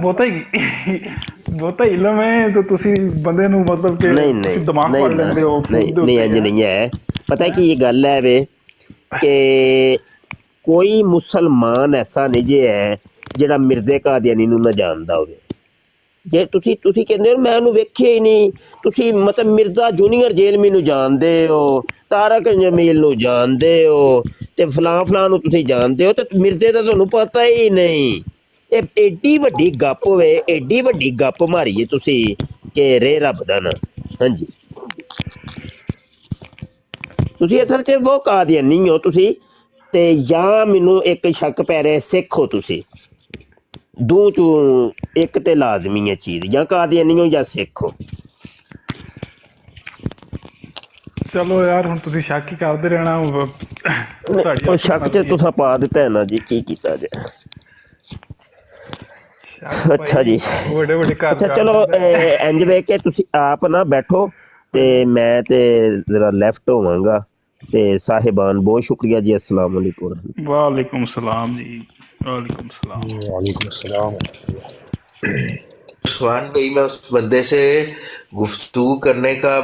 ਬਹੁਤਾ ਇਲਮ ਹੈ ਤਾਂ ਤੁਸੀਂ ਬੰਦੇ ਨੂੰ ਮਤਲਬ ਕਿ ਨਹੀਂ ਤੁਸੀਂ ਨਹੀਂ ਦਿਮਾਗ ਨਹੀਂ ਪੜ ਲੈਂਦੇ ਹੋ ਨਹੀਂ ਨਹੀਂ ਇੰਜ ਨਹੀਂ ਹੈ ਪਤਾ ਕੀ ਇਹ ਗੱਲ ਹੈ ਵੇ ਕਿ ਕੋਈ ਮੁਸਲਮਾਨ ਐਸਾ ਨਹੀਂ ਜੇ ਹੈ ਜਿਹੜਾ ਮਿਰਜ਼ੇ ਕਾਦੀਆਨੀ ਨੂੰ ਨਾ ਜਾਣਦਾ ਹੋਵੇ ਜੇ ਤੁਸੀਂ ਕਹਿੰਦੇ ਹੋ ਮੈਂ ਉਹਨੂੰ ਵੇਖਿਆ ਹੀ ਨਹੀਂ ਤੁਸੀਂ ਮਤਲਬ ਮਿਰਜ਼ਾ ਜੂਨੀਅਰ ਜੇਲਮੀ ਨੂੰ ਜਾਣਦੇ ਹੋ ਤਾਰਕ ਜਮੀਲ ਨੂੰ ਜਾਣਦੇ ਹੋ ਤੇ ਫਲਾਂ ਨੂੰ ਤੁਸੀਂ ਜਾਣਦੇ ਹੋ ਤੇ ਮਿਰਜ਼ੇ ਦਾ ਤੁਹਾਨੂੰ ਪਤਾ ਹੀ ਨਹੀਂ ਇਹ ਏਡੀ ਵੱਡੀ ਗੱਪ ਹੋਵੇ ਏਡੀ ਵੱਡੀ ਗੱਪ ਮਾਰੀਏ ਤੁਸੀਂ ਕਿ ਰੇ ਰੱਬ ਦਾ ਨਾ ਹਾਂਜੀ ਤੁਸੀਂ ਅਸਲ 'ਚ ਉਹ ਕਾਦੀਆਨੀ ਹੋ ਤੁਸੀਂ ਤੇ ਜਾਂ ਮੈਨੂੰ ਇੱਕ ਸ਼ੱਕ ਪੈ ਰਿਹਾ ਸਿੱਖ ਹੋ ਤੁਸੀਂ ਦੋ ਚੋਂ ਇੱਕ ਤੇ ਲਾਜ਼ਮੀ ਹੈ ਚੀਜ਼ ਜਾਂ ਕਾਦੀਆਨੀ ਹੋ ਜਾਂ ਸਿੱਖ ਹੋ ਚਲੋ ਯਾਰ ਹੁਣ ਤੁਸੀਂ ਸ਼ੱਕ ਹੀ ਕਰਦੇ ਰਹਿਣਾ ਤੁਹਾਡੀ ਉਹ ਸ਼ੱਕ 'ਚ ਤੁਸੀਂ ਪਾ ਦਿੱਤਾ ਹੈ ਨਾ ਜੀ ਕੀ ਕੀਤਾ ਜੇ ਅੱਛਾ ਜੀ ਵੱਡੇ ਘਰ ਅੱਛਾ ਚਲੋ ਇੰਜ ਵੇਖ ਕੇ ਤੁਸੀਂ ਆਪ ਨਾ ਬੈਠੋ ਤੇ ਮੈਂ ਤੇ ਜ਼ਰਾ ਲੈਫਟ ਹੋਵਾਂਗਾ ਤੇ ਸਾਹਿਬਾਨ ਬਹੁਤ ਸ਼ੁਕਰੀਆ ਜੀ अस्सलाम वालेकुम वालेकुम सलाम जी वालेकुम सलाम वालेकुम अस्सलाम। उस्मान भाई मैं उस बंदे से गुफ्तगू करने का